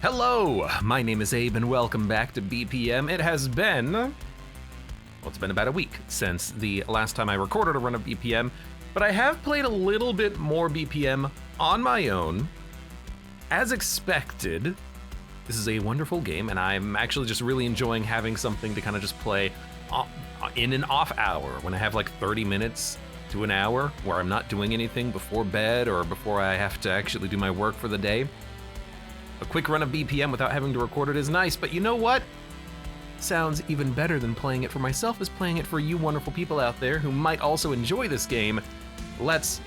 Hello, my name is Abe and welcome back to BPM. It has been, well, it's been about a week since the last time I recorded a run of BPM, but I have played a little bit more BPM on my own. As expected, this is a wonderful game and I'm actually just really enjoying having something to kind of just play in an off hour when I have like 30 minutes to an hour where I'm not doing anything before bed or before I have to actually do my work for the day. A quick run of BPM without having to record it is nice, but you know what? Sounds even better than playing it for myself is playing it for you wonderful people out there who might also enjoy this game. Let's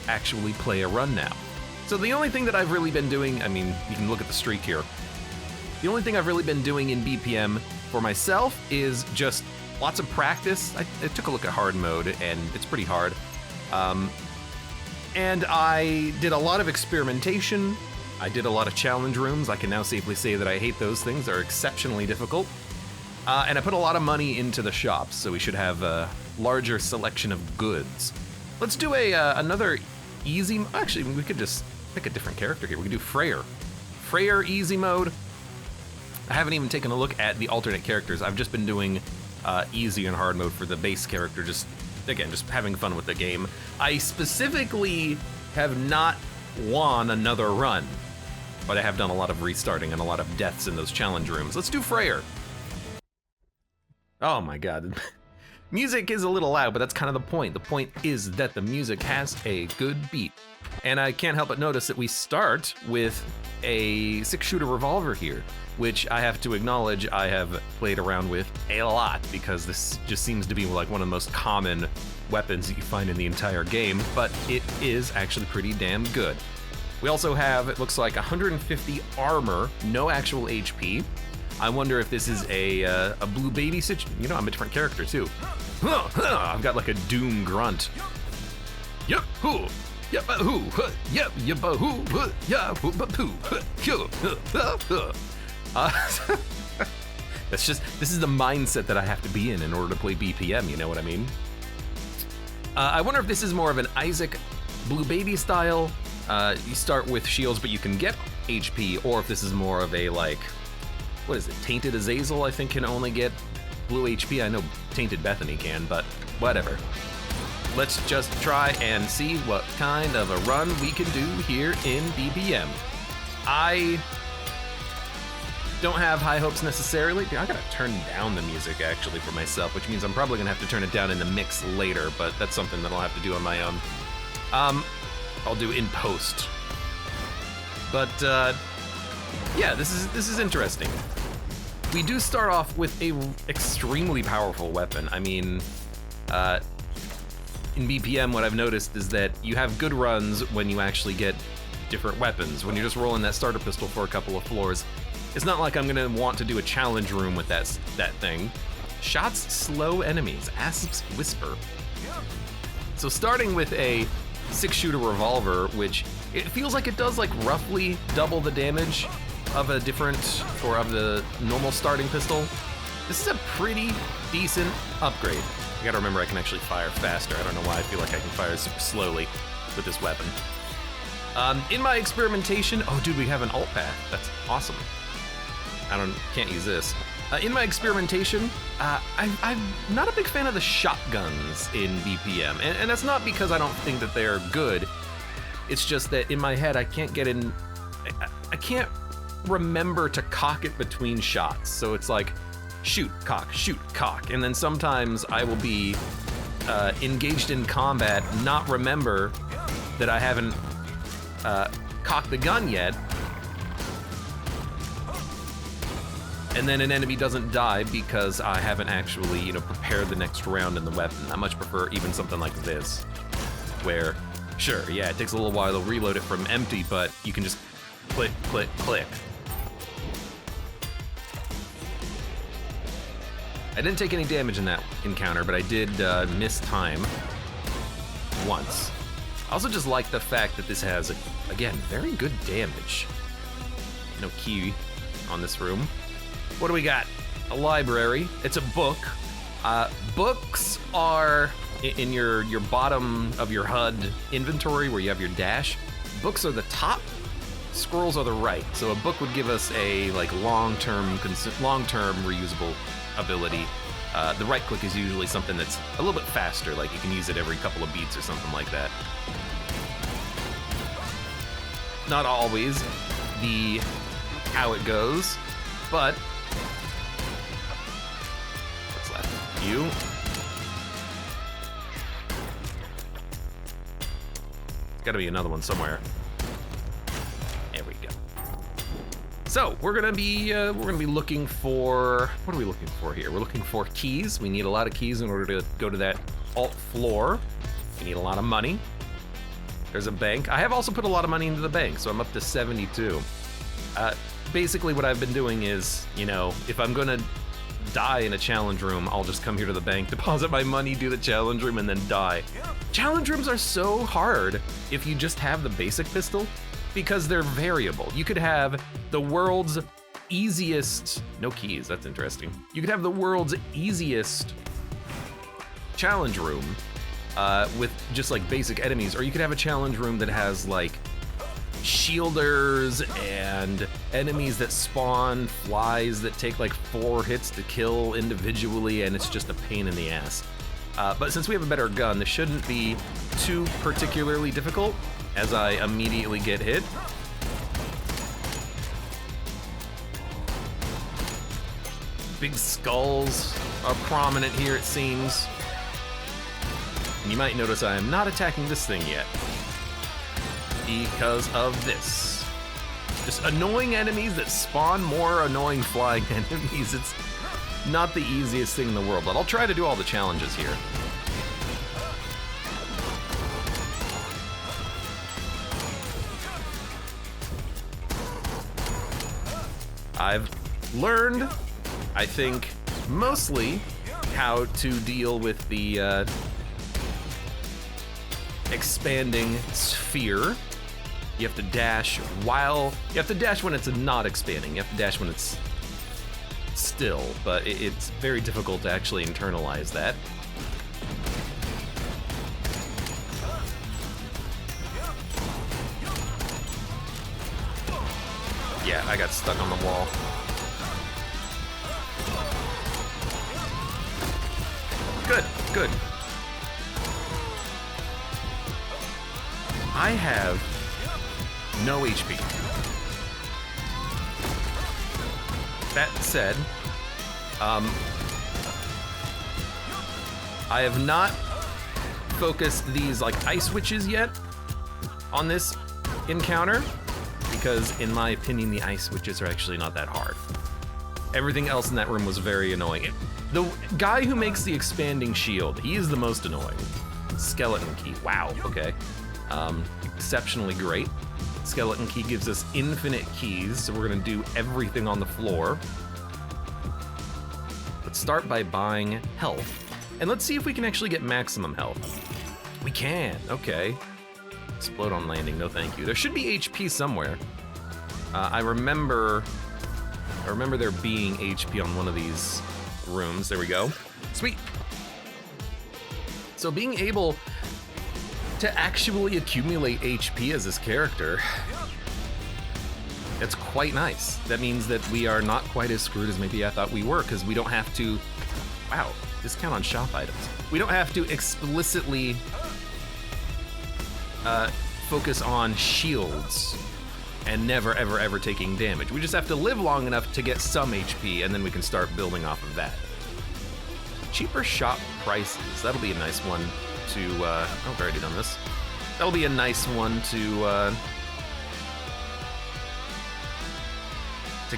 actually play a run now. So the only thing that I've really been doing, I mean, you can look at the streak here. The only thing I've really been doing in BPM for myself is just lots of practice. I took a look at hard mode and it's pretty hard. And I did a lot of experimentation. I did a lot of challenge rooms. I can now safely say that I hate those things. They're exceptionally difficult. And I put a lot of money into the shops, so we should have a larger selection of goods. Let's do another easy, actually we could just pick a different character here. We could do Freyr. Freyr easy mode. I haven't even taken a look at the alternate characters. I've just been doing easy and hard mode for the base character, just having fun with the game. I specifically have not won another run, but I have done a lot of restarting and a lot of deaths in those challenge rooms. Let's do Freyr. Oh my god. Music is a little loud, but that's kind of the point. The point is that the music has a good beat. And I can't help but notice that we start with a 6-shooter revolver here, which I have to acknowledge I have played around with a lot because this just seems to be like one of the most common weapons that you find in the entire game, but it is actually pretty damn good. We also have, it looks like 150 armor, no actual HP. I wonder if this is a blue baby situation. You know, I'm a different character too. I've got like a doom grunt. Yep, hoo, yep, hoo, yep, yep, hoo, yeah, hoo, hoo. That's just, this is the mindset that I have to be in order to play BPM, you know what I mean? I wonder if this is more of an Isaac Blue Baby style. You start with shields, but you can get HP, or if this is more of a, like, what is it, Tainted Azazel, I think, can only get blue HP. I know Tainted Bethany can, but whatever. Let's just try and see what kind of a run we can do here in BPM. I don't have high hopes necessarily. I gotta turn down the music actually for myself, which means I'm probably gonna have to turn it down in the mix later, but that's something that I'll have to do on my own. I'll do in post. But yeah, this is interesting. We do start off with a extremely powerful weapon. I mean, in BPM, what I've noticed is that you have good runs when you actually get different weapons. When you're just rolling that starter pistol for a couple of floors, it's not like I'm gonna want to do a challenge room with that thing. Shots slow enemies, Asp's Whisper. So starting with a 6-shooter revolver, which it feels like it does like roughly double the damage of a different, or of the normal starting pistol. This is a pretty decent upgrade. I gotta remember I can actually fire faster. I don't know why I feel like I can fire super slowly with this weapon. In my experimentation, oh dude, we have an alt path. That's awesome. Can't use this. In my experimentation, I'm not a big fan of the shotguns in BPM, and that's not because I don't think that they're good. It's just that in my head, I can't get in, I can't remember to cock it between shots. So it's like, shoot, cock, and then sometimes I will be engaged in combat, not remember that I haven't cocked the gun yet, and then an enemy doesn't die because I haven't actually, you know, prepared the next round in the weapon. I much prefer even something like this, where, sure, yeah, it takes a little while to reload it from empty, but you can just click, click, click. I didn't take any damage in that encounter, but I did miss time once. I also just like the fact that this has, again, very good damage. No key on this room. What do we got? A library. It's a book. Books are in your bottom of your HUD inventory where you have your dash. Books are the top scrolls are the right. So a book would give us a like long-term reusable ability. The right click is usually something that's a little bit faster, like you can use it every couple of beats or something like that. Not always how it goes, but what's left? You. There's gotta be another one somewhere. There we go. So we're gonna be looking for, what are we looking for here? We're looking for keys. We need a lot of keys in order to go to that alt floor. We need a lot of money. There's a bank. I have also put a lot of money into the bank, so I'm up to 72. Basically what I've been doing is, you know, if I'm gonna die in a challenge room, I'll just come here to the bank, deposit my money, do the challenge room, and then die. Challenge rooms are so hard if you just have the basic pistol, because they're variable. You could have the world's easiest, no keys, that's interesting. You could have the world's easiest challenge room with just like basic enemies, or you could have a challenge room that has like shielders and enemies that spawn flies that take like 4 hits to kill individually, and it's just a pain in the ass. But since we have a better gun, this shouldn't be too particularly difficult as I immediately get hit. Big skulls are prominent here, it seems. And you might notice I am not attacking this thing yet because of this. Just annoying enemies that spawn more annoying flying enemies. It's not the easiest thing in the world, but I'll try to do all the challenges here. I've learned, I think, mostly how to deal with the expanding sphere. You have to dash when it's not expanding. You have to dash when it's still, but it's very difficult to actually internalize that. Yeah, I got stuck on the wall. Good, good. I have no HP. That said, I have not focused these like ice witches yet on this encounter, because in my opinion, the ice witches are actually not that hard. Everything else in that room was very annoying. The guy who makes the expanding shield, he is the most annoying. Skeleton key, wow, okay. Exceptionally great. Skeleton key gives us infinite keys, so we're gonna do everything on the floor. Let's start by buying health. And let's see if we can actually get maximum health. We can, okay. Explode on landing, no thank you. There should be HP somewhere. I remember there being HP on one of these rooms. There we go. Sweet. So being able to actually accumulate HP as this character, it's quite nice. That means that we are not quite as screwed as maybe I thought we were, because we don't have to, wow, discount on shop items. We don't have to explicitly focus on shields and never, ever, ever taking damage. We just have to live long enough to get some HP, and then we can start building off of that. Cheaper shop prices, that'll be a nice one to, oh, I've already done this. That'll be a nice one to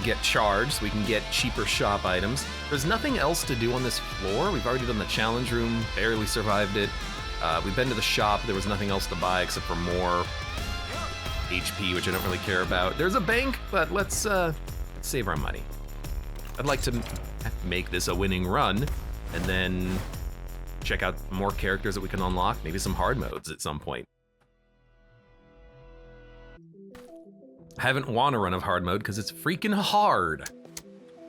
get charged, so we can get cheaper shop items. There's nothing else to do on this floor. We've already done the challenge room, barely survived it. We've been to the shop, there was nothing else to buy except for more HP, which I don't really care about. There's a bank, but let's save our money. I'd like to make this a winning run, and then check out more characters that we can unlock, maybe some hard modes at some point. I haven't won a run of hard mode because it's freaking hard.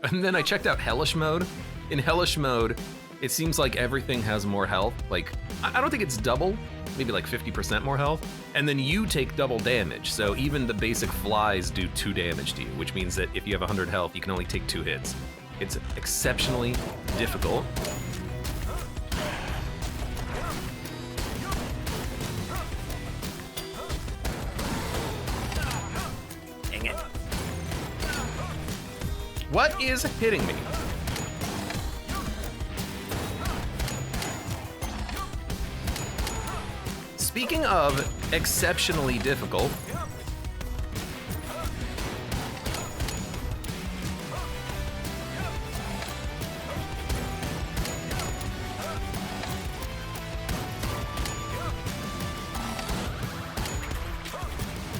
And then I checked out hellish mode. In hellish mode, it seems like everything has more health. Like I don't think it's double, maybe like 50% more health. And then you take double damage. So even the basic flies do 2 damage to you, which means that if you have 100 health, you can only take 2 hits. It's exceptionally difficult. Dang it. What is hitting me? Speaking of exceptionally difficult,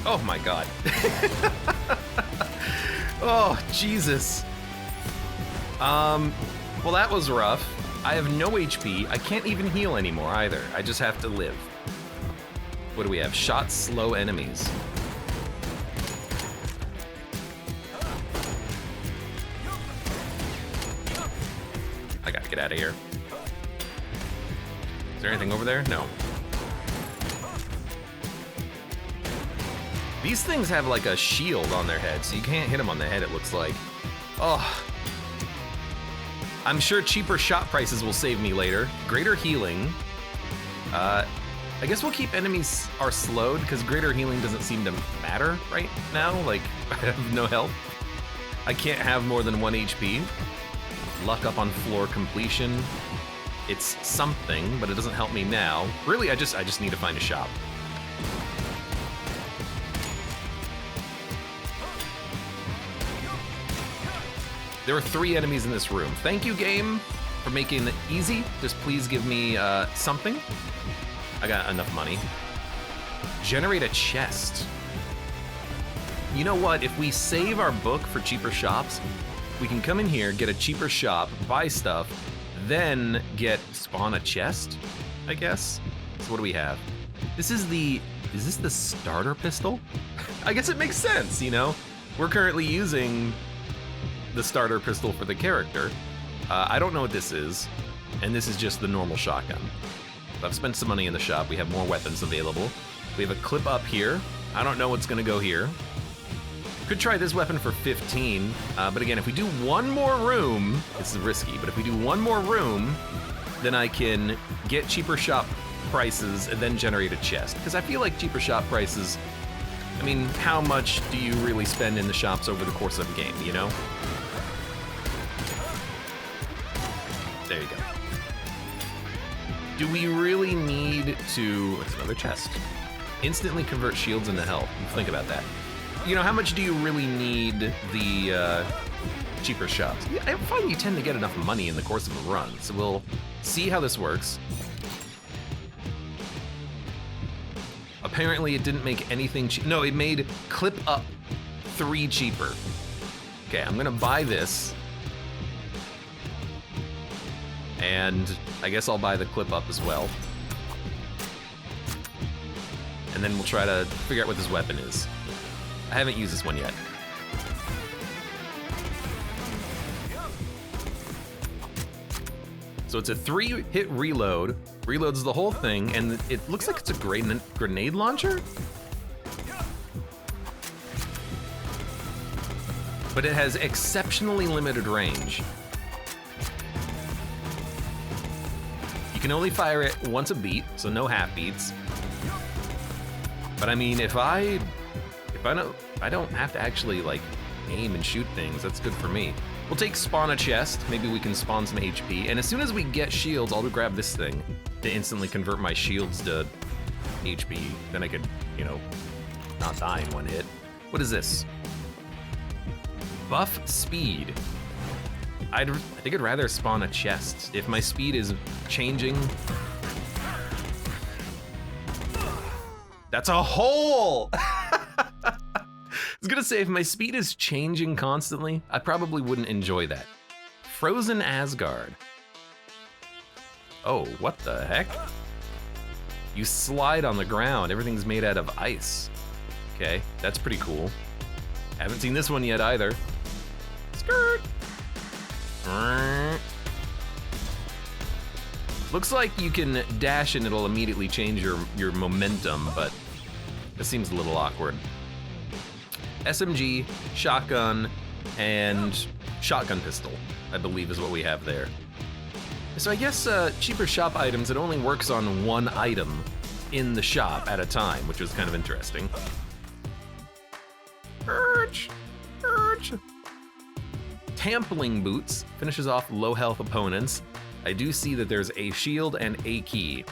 oh my god. Oh, Jesus. Well, that was rough. I have no HP. I can't even heal anymore either. I just have to live. What do we have? Shot slow enemies. I gotta get out of here. Is there anything over there? No. These things have like a shield on their head, so you can't hit them on the head, it looks like. Oh. I'm sure cheaper shot prices will save me later. Greater healing. I guess we'll keep enemies are slowed because greater healing doesn't seem to matter right now. Like, I have no health. I can't have more than 1 HP. Luck up on floor completion. It's something, but it doesn't help me now. Really, I just need to find a shop. There are 3 enemies in this room. Thank you, game, for making it easy. Just please give me something. I got enough money. Generate a chest. You know what? If we save our book for cheaper shops, we can come in here, get a cheaper shop, buy stuff, then spawn a chest, I guess? So what do we have? Is this the starter pistol? I guess it makes sense, you know? We're currently using the starter pistol for the character. I don't know what this is, and this is just the normal shotgun. I've spent some money in the shop. We have more weapons available. We have a clip up here. I don't know what's gonna go here. Could try this weapon for 15, but again, if we do one more room, this is risky, but if we do one more room, then I can get cheaper shop prices and then generate a chest. Because I feel like cheaper shop prices, I mean, how much do you really spend in the shops over the course of a game, you know? There you go. Do we really need to, it's another chest, instantly convert shields into health? Think about that. You know, how much do you really need the cheaper shops? Yeah, I find you tend to get enough money in the course of a run, so we'll see how this works. Apparently it didn't make anything cheap. No, it made clip up 3 cheaper. Okay, I'm gonna buy this. And I guess I'll buy the clip up as well. And then we'll try to figure out what this weapon is. I haven't used this one yet. So it's a 3-hit reload. Reloads the whole thing, and it looks like it's a grenade launcher? But it has exceptionally limited range. You can only fire it once a beat, so no half beats. But I mean, if I don't have to actually like aim and shoot things, that's good for me. We'll take spawn a chest, maybe we can spawn some HP, and as soon as we get shields, I'll grab this thing to instantly convert my shields to HP. Then I could, you know, not die in one hit. What is this? Buff speed. I think I'd rather spawn a chest. If my speed is changing. That's a hole! I was gonna say, if my speed is changing constantly, I probably wouldn't enjoy that. Frozen Asgard. Oh, what the heck? You slide on the ground, everything's made out of ice. Okay, that's pretty cool. Haven't seen this one yet either. Skirt! Looks like you can dash and it'll immediately change your momentum, but it seems a little awkward. SMG, shotgun, and shotgun pistol, I believe is what we have there. So I guess cheaper shop items, it only works on one item in the shop at a time, which was kind of interesting. Urge! Urge! Tampling boots finishes off low health opponents. I do see that there's a shield and a key.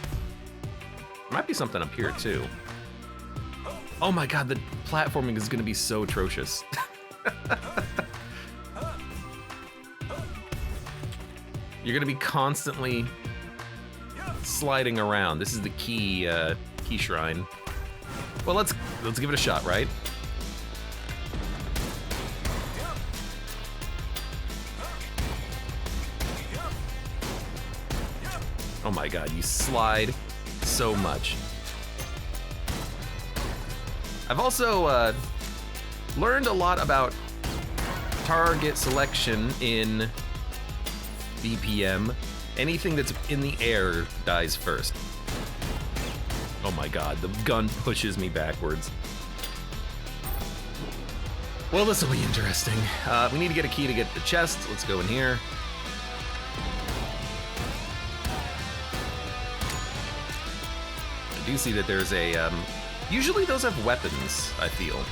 Might be something up here too. Oh my god, the platforming is gonna be so atrocious. You're gonna be constantly sliding around. This is the key shrine. Well, let's give it a shot, right? Oh my god, you slide so much. I've also learned a lot about target selection in BPM. Anything that's in the air dies first. Oh my god, the gun pushes me backwards. Well, this will be interesting. We need to get a key to get the chest. Let's go in here. I do see that there's a, usually those have weapons, I feel.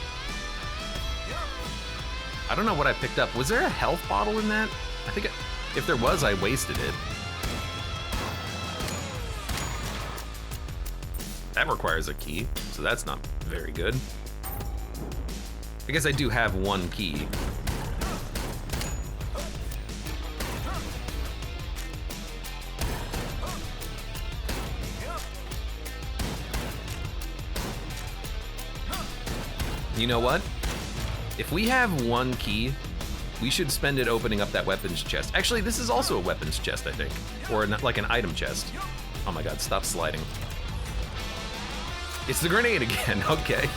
I don't know what I picked up. Was there a health bottle in that? I think if there was, I wasted it. That requires a key, so that's not very good. I guess I do have one key. You know what? If we have one key, we should spend it opening up that weapons chest. Actually, this is also a weapons chest, I think. Or like an item chest. Oh my god, stop sliding. It's the grenade again, okay.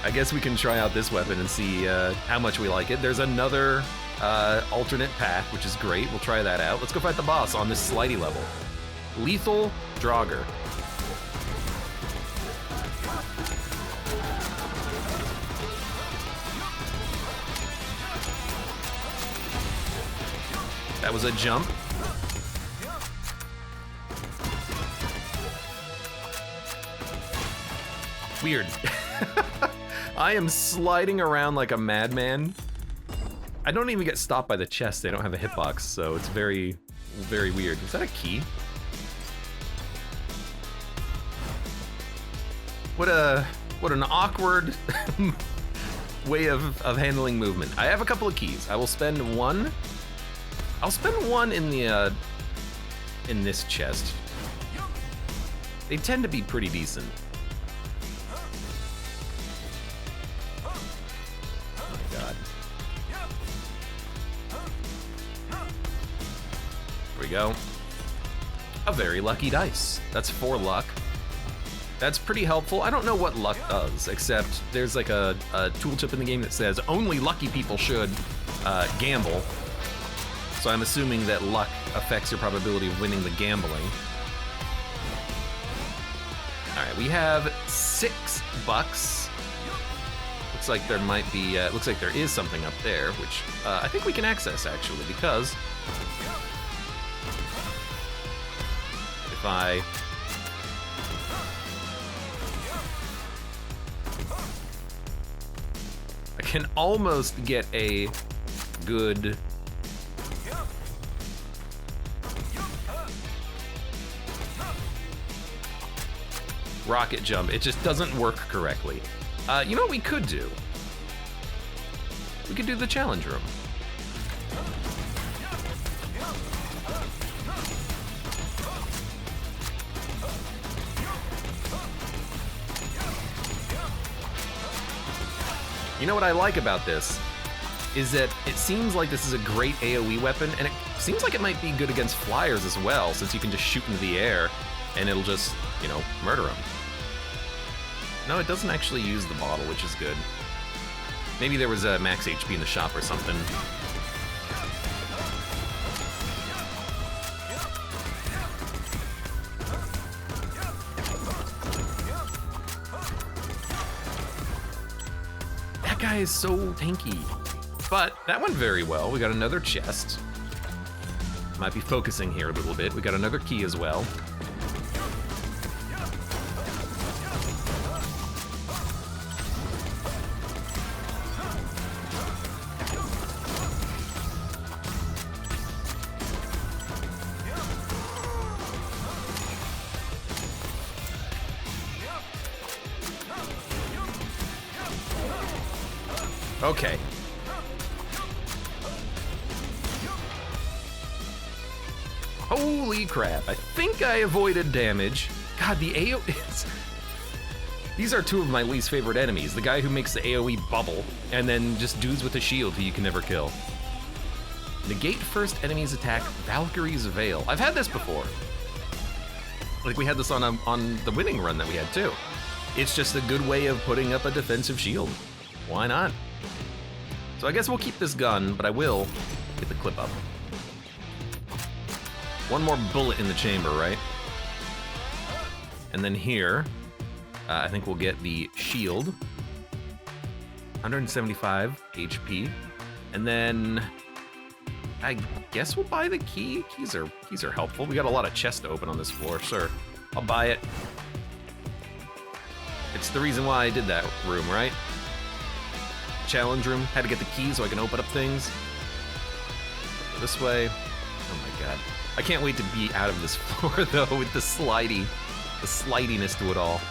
I guess we can try out this weapon and see how much we like it. There's another alternate path, which is great. We'll try that out. Let's go fight the boss on this slidey level. Lethal Draugr. That was a jump. Weird. I am sliding around like a madman. I don't even get stopped by the chest. They don't have a hitbox, so it's very, very weird. Is that a key? What an awkward way of handling movement. I have a couple of keys. I will spend one. I'll spend one in the in this chest. They tend to be pretty decent. Oh my god. Here we go. A very lucky dice. That's 4 luck. That's pretty helpful. I don't know what luck does, except there's like a tooltip in the game that says only lucky people should gamble. So I'm assuming that luck affects your probability of winning the gambling. All right, we have $6. Looks like there might be, looks like there is something up there, which I think we can access actually, because if I can almost get a good rocket jump. It just doesn't work correctly. You know what we could do? We could do the challenge room. You know what I like about this is that it seems like this is a great AoE weapon, and it seems like it might be good against flyers as well, since you can just shoot into the air and it'll just, you know, murder them. No, it doesn't actually use the bottle, which is good. Maybe there was a max HP in the shop or something. guy is so tanky. But that went very well. We got another chest. Might be focusing here a little bit. We got another key as well. Okay. Holy crap, I think I avoided damage. God, the AoE... These are two of my least favorite enemies. The guy who makes the AoE bubble, and then just dudes with a shield who you can never kill. Negate first enemy's attack, Valkyrie's Veil. I've had this before. Like, we had this on the winning run that we had too. It's just a good way of putting up a defensive shield. Why not? So I guess we'll keep this gun, but I will get the clip up. One more bullet in the chamber, right? And then here, I think we'll get the shield. 175 HP. And then I guess we'll buy the key. Keys are helpful. We got a lot of chests to open on this floor, sure. I'll buy it. It's the reason why I did that room, right? Challenge room. Had to get the key so I can open up things. This way. Oh my god. I can't wait to be out of this floor though with the slidiness to it all.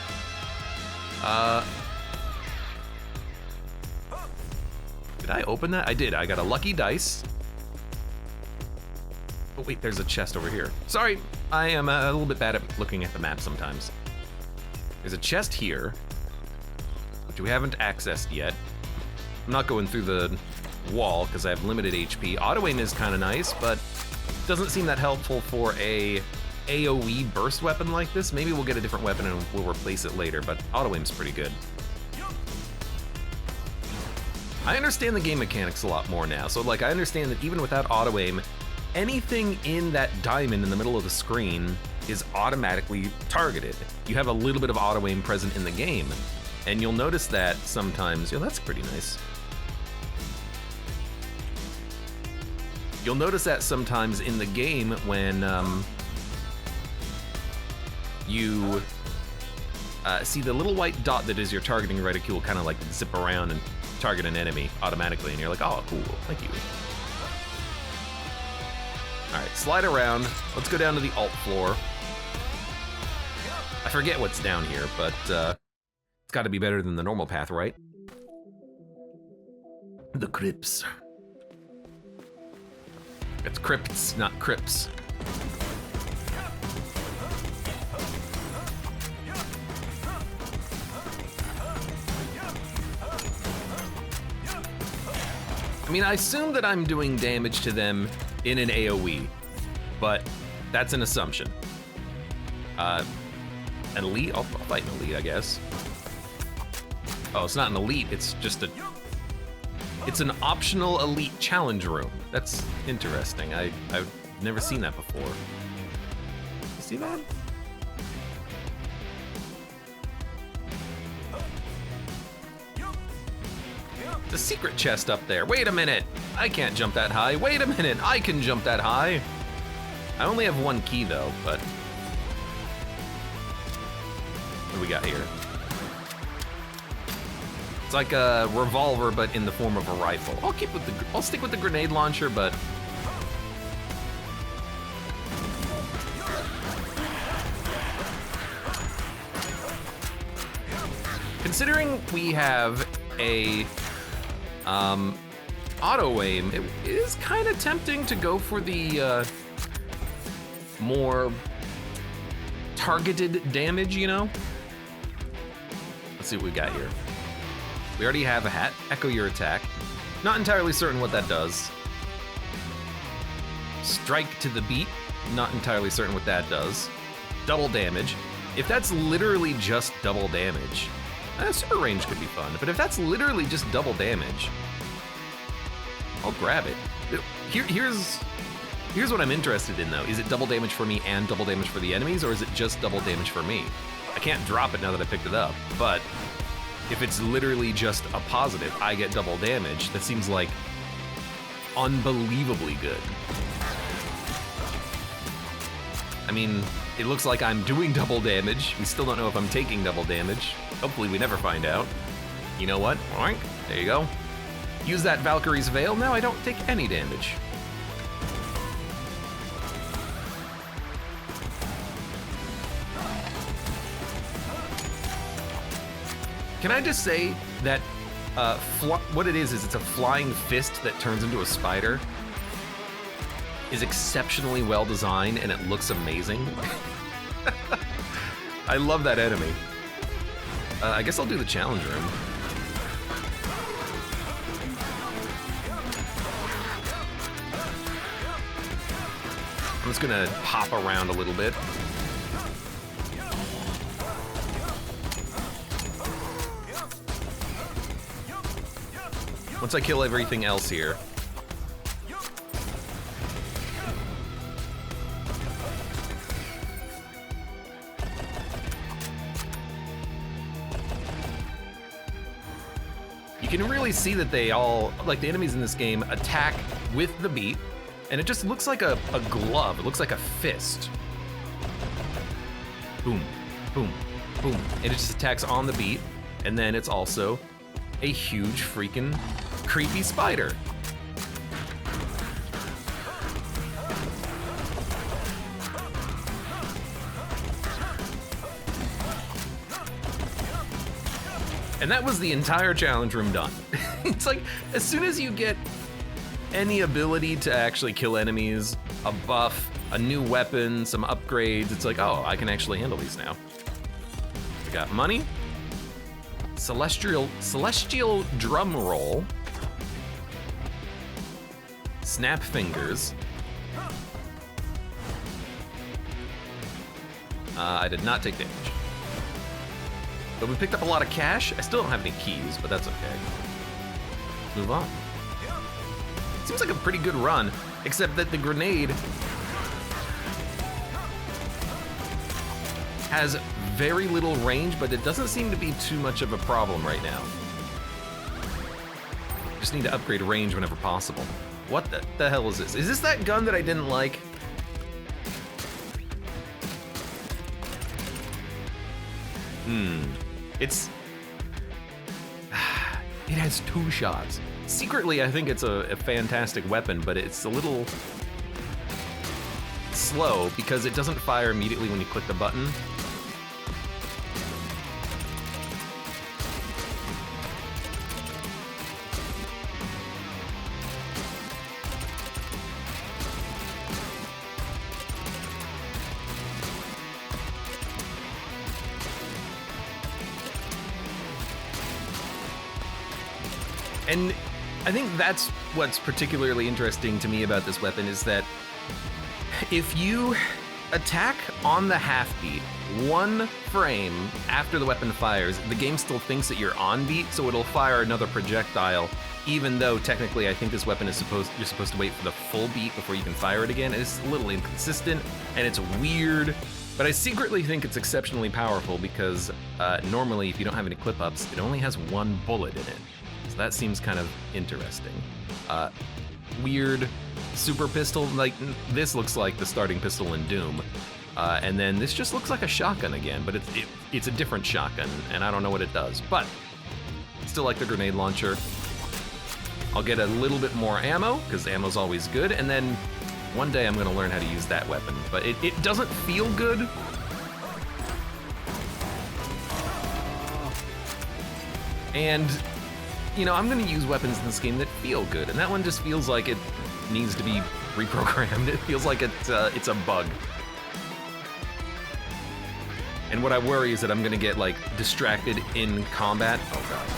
Did I open that? I did. I got a lucky dice. Oh wait, there's a chest over here. Sorry, I am a little bit bad at looking at the map sometimes. There's a chest here, which we haven't accessed yet. I'm not going through the wall because I have limited HP. Auto aim is kind of nice, but doesn't seem that helpful for a AoE burst weapon like this. Maybe we'll get a different weapon and we'll replace it later, but auto aim's pretty good. I understand the game mechanics a lot more now. So like, I understand that even without auto aim, anything in that diamond in the middle of the screen is automatically targeted. You have a little bit of auto aim present in the game, and you'll notice that sometimes. Yeah, that's pretty nice. You'll notice that sometimes in the game when you see the little white dot that is your targeting reticule kind of like zip around and target an enemy automatically, and you're like, oh, cool, thank you. All right, slide around. Let's go down to the alt floor. I forget what's down here, but it's got to be better than the normal path, right? The crypts. It's crypts, not crypts. I mean, I assume that I'm doing damage to them in an AoE, but that's an assumption. An elite? I'll fight an elite, I guess. Oh, it's not an elite, it's just a... It's an optional elite challenge room. That's interesting. I've never seen that before. You see that? The secret chest up there. Wait a minute. I can't jump that high. Wait a minute. I can jump that high. I only have one key though, but... What do we got here? It's like a revolver, but in the form of a rifle. I'll stick with the grenade launcher, but... Considering we have a auto aim, it is kind of tempting to go for the more targeted damage, you know? Let's see what we got here. We already have a hat. Echo your attack. Not entirely certain what that does. Strike to the beat. Not entirely certain what that does. Double damage. If that's literally just double damage, super range could be fun. But if that's literally just double damage, I'll grab it. Here's what I'm interested in though. Is it double damage for me and double damage for the enemies, or is it just double damage for me? I can't drop it now that I picked it up, but if it's literally just a positive, I get double damage, that seems like unbelievably good. I mean, it looks like I'm doing double damage. We still don't know if I'm taking double damage. Hopefully we never find out. You know what? Oink. There you go. Use that Valkyrie's Veil. Now I don't take any damage. Can I just say that what it is it's a flying fist that turns into a spider. Is exceptionally well designed and it looks amazing. I love that enemy. I guess I'll do the challenge room. I'm just gonna hop around a little bit. Once I kill everything else here. You can really see that they all, like the enemies in this game, attack with the beat, and it just looks like a glove. It looks like a fist. Boom, boom, boom. And it just attacks on the beat, and then it's also a huge freaking creepy spider. And that was the entire challenge room done. It's like, as soon as you get any ability to actually kill enemies, a buff, a new weapon, some upgrades, it's like, oh, I can actually handle these now. We got money, celestial drum roll, snap fingers. I did not take damage. But we picked up a lot of cash. I still don't have any keys, but that's okay. Let's move on. Seems like a pretty good run, except that the grenade has very little range, but it doesn't seem to be too much of a problem right now. Just need to upgrade range whenever possible. What the hell is this? Is this that gun that I didn't like? It has 2 shots. Secretly, I think it's a fantastic weapon, but it's a little slow because it doesn't fire immediately when you click the button. And I think that's what's particularly interesting to me about this weapon is that if you attack on the half beat 1 frame after the weapon fires, the game still thinks that you're on beat, so it'll fire another projectile, even though technically I think this weapon is you're supposed to wait for the full beat before you can fire it again. It's a little inconsistent and it's weird, but I secretly think it's exceptionally powerful because normally if you don't have any clip ups, it only has 1 bullet in it. So that seems kind of interesting. Weird super pistol, like this looks like the starting pistol in Doom. And then this just looks like a shotgun again, but it's a different shotgun and I don't know what it does, but still like the grenade launcher. I'll get a little bit more ammo because ammo's always good. And then one day I'm gonna learn how to use that weapon, but it doesn't feel good. And you know, I'm gonna use weapons in this game that feel good, and that one just feels like it needs to be reprogrammed. It feels like it's a bug. And what I worry is that I'm gonna get like distracted in combat. Oh god.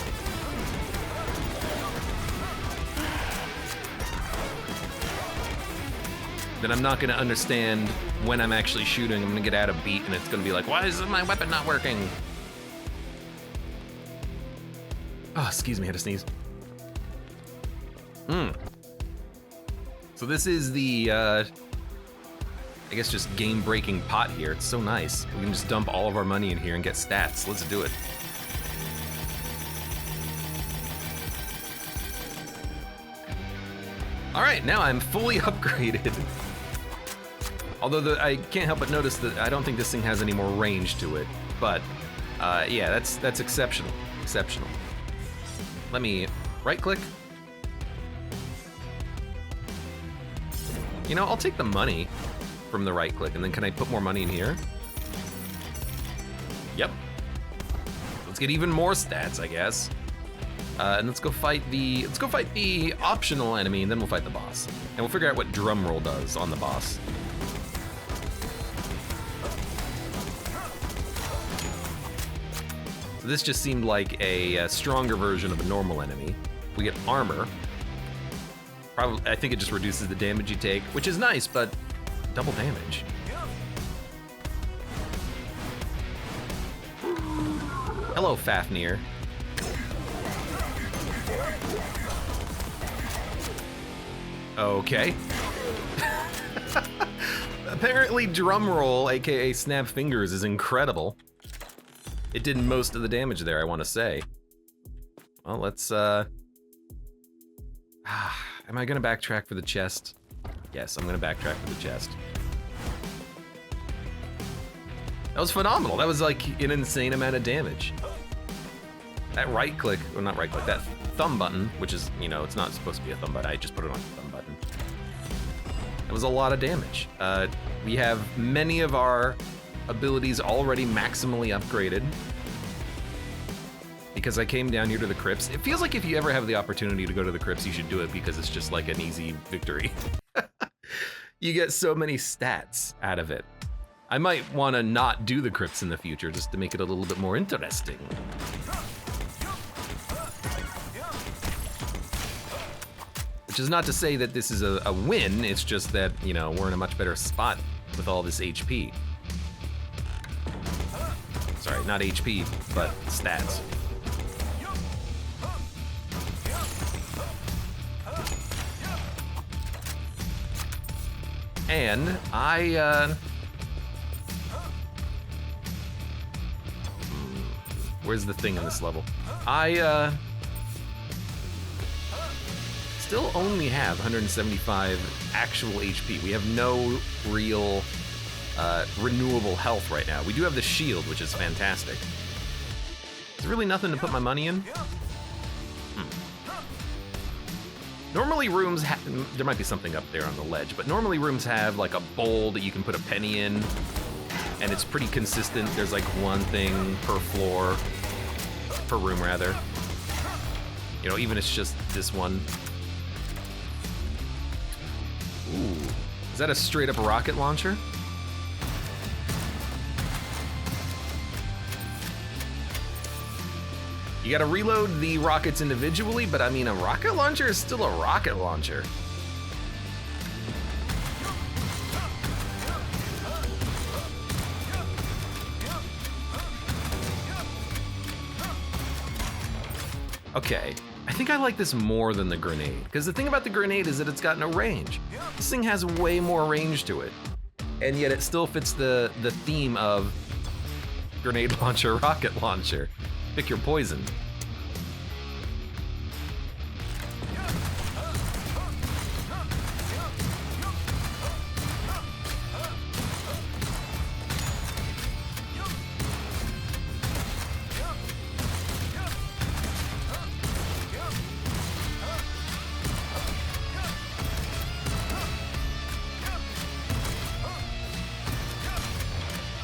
Then I'm not gonna understand when I'm actually shooting. I'm gonna get out of beat and it's gonna be like, why is my weapon not working? Oh, excuse me, I had to sneeze. So this is the, I guess just game-breaking pot here. It's so nice. We can just dump all of our money in here and get stats. Let's do it. All right, now I'm fully upgraded. Although I can't help but notice that I don't think this thing has any more range to it. But yeah, that's exceptional. Exceptional. Let me right-click. You know, I'll take the money from the right-click, and then can I put more money in here? Yep. Let's get even more stats, I guess. And let's go fight the optional enemy, and then we'll fight the boss. And we'll figure out what drum roll does on the boss. So this just seemed like a stronger version of a normal enemy. We get armor. Probably, I think it just reduces the damage you take, which is nice, but double damage. Hello, Fafnir. Okay. Apparently drumroll, aka snap fingers, is incredible. It did most of the damage there, I want to say. Well, let's am I gonna backtrack for the chest? Yes, I'm gonna backtrack for the chest. That was phenomenal. That was like an insane amount of damage. That right click, or not right click, that thumb button, which is, you know, it's not supposed to be a thumb button, I just put it on the thumb button. That was a lot of damage. We have many of our abilities already maximally upgraded. Because I came down here to the crypts. It feels like if you ever have the opportunity to go to the crypts, you should do it because it's just like an easy victory. You get so many stats out of it. I might want to not do the crypts in the future just to make it a little bit more interesting. Which is not to say that this is a win, it's just that, you know, we're in a much better spot with all this HP. Sorry, not HP, but stats. And where's the thing in this level? I still only have 175 actual HP. We have no real renewable health right now. We do have the shield, which is fantastic. There's really nothing to put my money in. Normally rooms there might be something up there on the ledge, but normally rooms have like a bowl that you can put a penny in, and it's pretty consistent. There's like one thing per floor, per room rather. You know, even if it's just this one. Ooh, is that a straight up rocket launcher? You gotta reload the rockets individually, but I mean, a rocket launcher is still a rocket launcher. Okay, I think I like this more than the grenade, because the thing about the grenade is that it's got no range. This thing has way more range to it, and yet it still fits the theme of grenade launcher, rocket launcher. Pick your poison.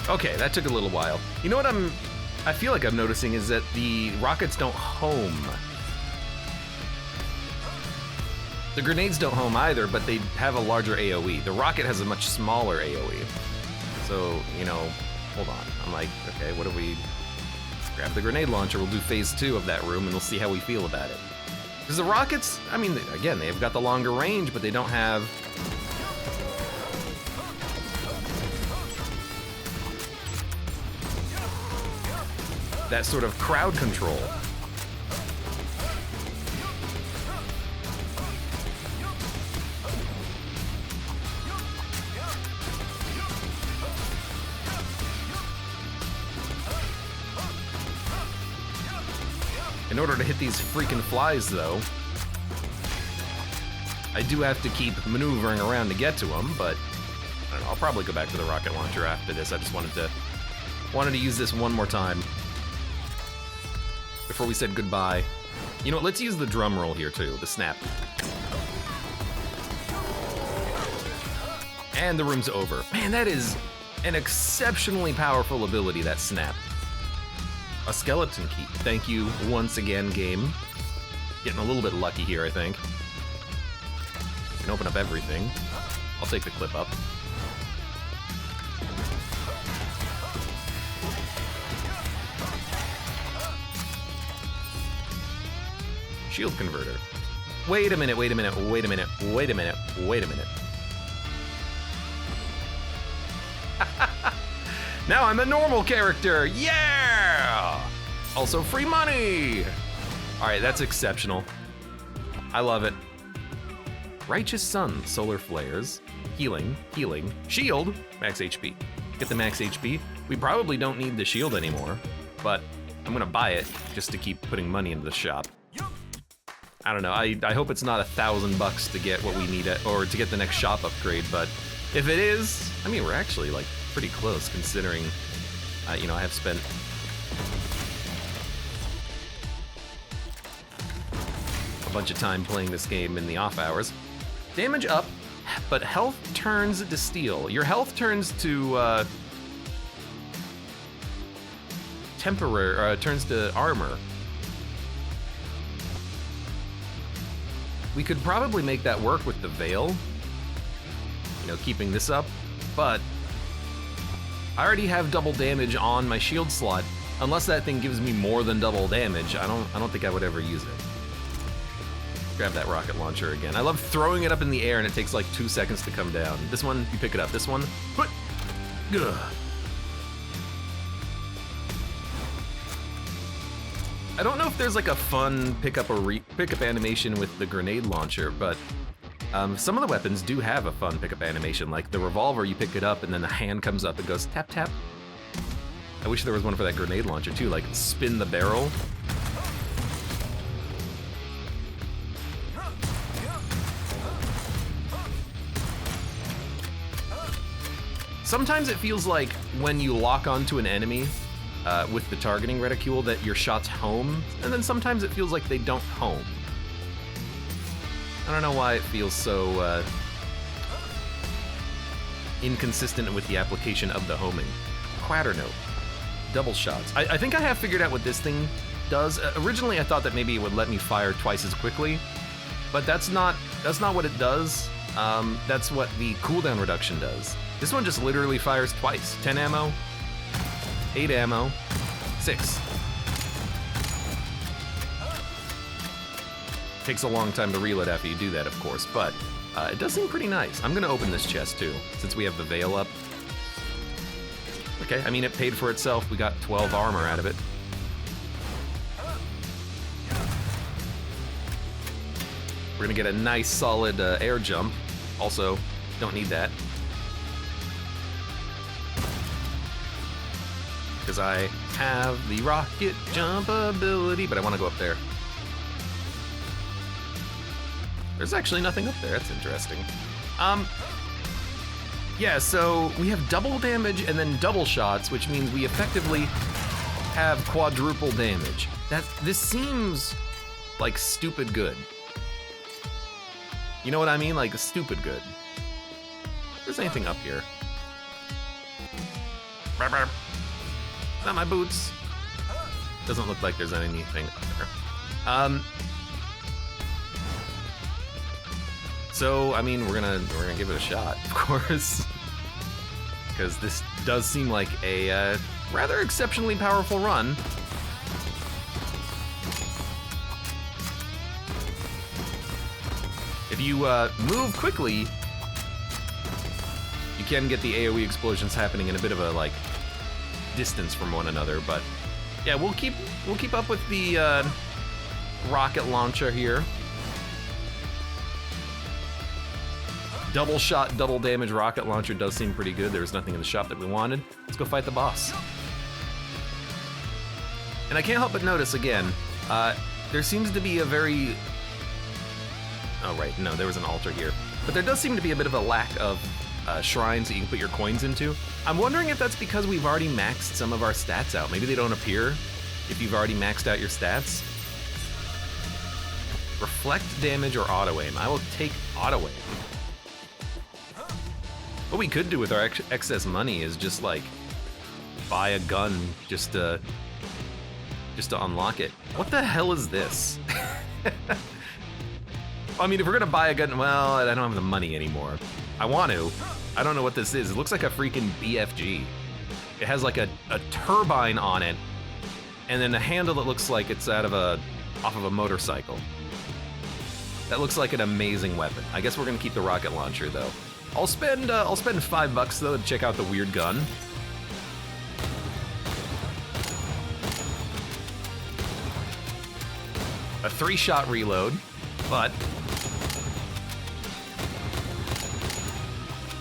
Okay, that took a little while. You know what I feel like I'm noticing is that the rockets don't home. The grenades don't home either, but they have a larger AoE. The rocket has a much smaller AoE. So, you know, hold on. I'm like, okay, what do we... Grab the grenade launcher, we'll do phase 2 of that room, and we'll see how we feel about it. Because the rockets, I mean, again, they've got the longer range, but they don't have... that sort of crowd control. In order to hit these freaking flies, though, I do have to keep maneuvering around to get to them, but I don't know, I'll probably go back to the rocket launcher after this. I just wanted to use this one more time before we said goodbye. You know what, let's use the drum roll here too, the snap. And the room's over. Man, that is an exceptionally powerful ability, that snap. A skeleton key. Thank you once again, game. Getting a little bit lucky here, I think. Can open up everything. I'll take the clip up. Shield converter. Wait a minute, wait a minute, wait a minute, wait a minute, wait a minute. Now I'm a normal character, yeah! Also free money! All right, that's exceptional. I love it. Righteous Sun, solar flares, healing, healing, shield, max HP. Get the max HP. We probably don't need the shield anymore, but I'm gonna buy it just to keep putting money into the shop. I don't know, I hope it's not $1,000 to get what we need, or to get the next shop upgrade, but if it is, I mean, we're actually like pretty close considering, you know, I have spent a bunch of time playing this game in the off hours. Damage up, but health turns to steel. Your health turns to turns to armor. We could probably make that work with the veil, you know, keeping this up, but I already have double damage on my shield slot. Unless that thing gives me more than double damage, I don't think I would ever use it. Grab that rocket launcher again. I love throwing it up in the air and it takes like 2 seconds to come down. This one, you pick it up. This one, put. Ugh. I don't know if there's like a fun pickup animation with the grenade launcher, but some of the weapons do have a fun pickup animation. Like the revolver, you pick it up and then the hand comes up and goes tap tap. I wish there was one for that grenade launcher too, like spin the barrel. Sometimes it feels like when you lock onto an enemy with the targeting reticule that your shots home, and then sometimes it feels like they don't home. I don't know why it feels so inconsistent with the application of the homing. Quaternote. Double shots. I think I have figured out what this thing does. Originally I thought that maybe it would let me fire twice as quickly, but that's not what it does. That's what the cooldown reduction does. This one just literally fires twice. 10 ammo, 8 ammo, 6. Takes a long time to reload after you do that, of course, but it does seem pretty nice. I'm gonna open this chest too, since we have the veil up. Okay, I mean, it paid for itself. We got 12 armor out of it. We're gonna get a nice solid air jump. Also, don't need that. Because I have the rocket jump ability, but I want to go up there. There's actually nothing up there. That's interesting. Yeah, so we have double damage and then double shots, which means we effectively have quadruple damage. This seems like stupid good. You know what I mean? Like stupid good. If there's anything up here. Burp, burp. Not my boots. Doesn't look like there's anything up there. So I mean, we're gonna give it a shot, of course, because this does seem like a rather exceptionally powerful run. If you move quickly, you can get the AoE explosions happening in a bit of a like distance from one another, but yeah, we'll keep up with the rocket launcher here. Double shot, double damage rocket launcher does seem pretty good. There was nothing in the shop that we wanted. Let's go fight the boss. And I can't help but notice again, there seems to be a very Oh, right. No, there was an altar here. But there does seem to be a bit of a lack of shrines that you can put your coins into. I'm wondering if that's because we've already maxed some of our stats out. Maybe they don't appear if you've already maxed out your stats. Reflect damage or auto aim. I will take auto aim. What we could do with our excess money is just like buy a gun just to unlock it. What the hell is this? I mean, if we're gonna buy a gun, well, I don't have the money anymore. I want to. I don't know what this is. It looks like a freaking BFG. It has like a turbine on it, and then a handle that looks like it's off of a motorcycle. That looks like an amazing weapon. I guess we're gonna keep the rocket launcher though. I'll spend $5 though to check out the weird gun. A 3-shot reload, but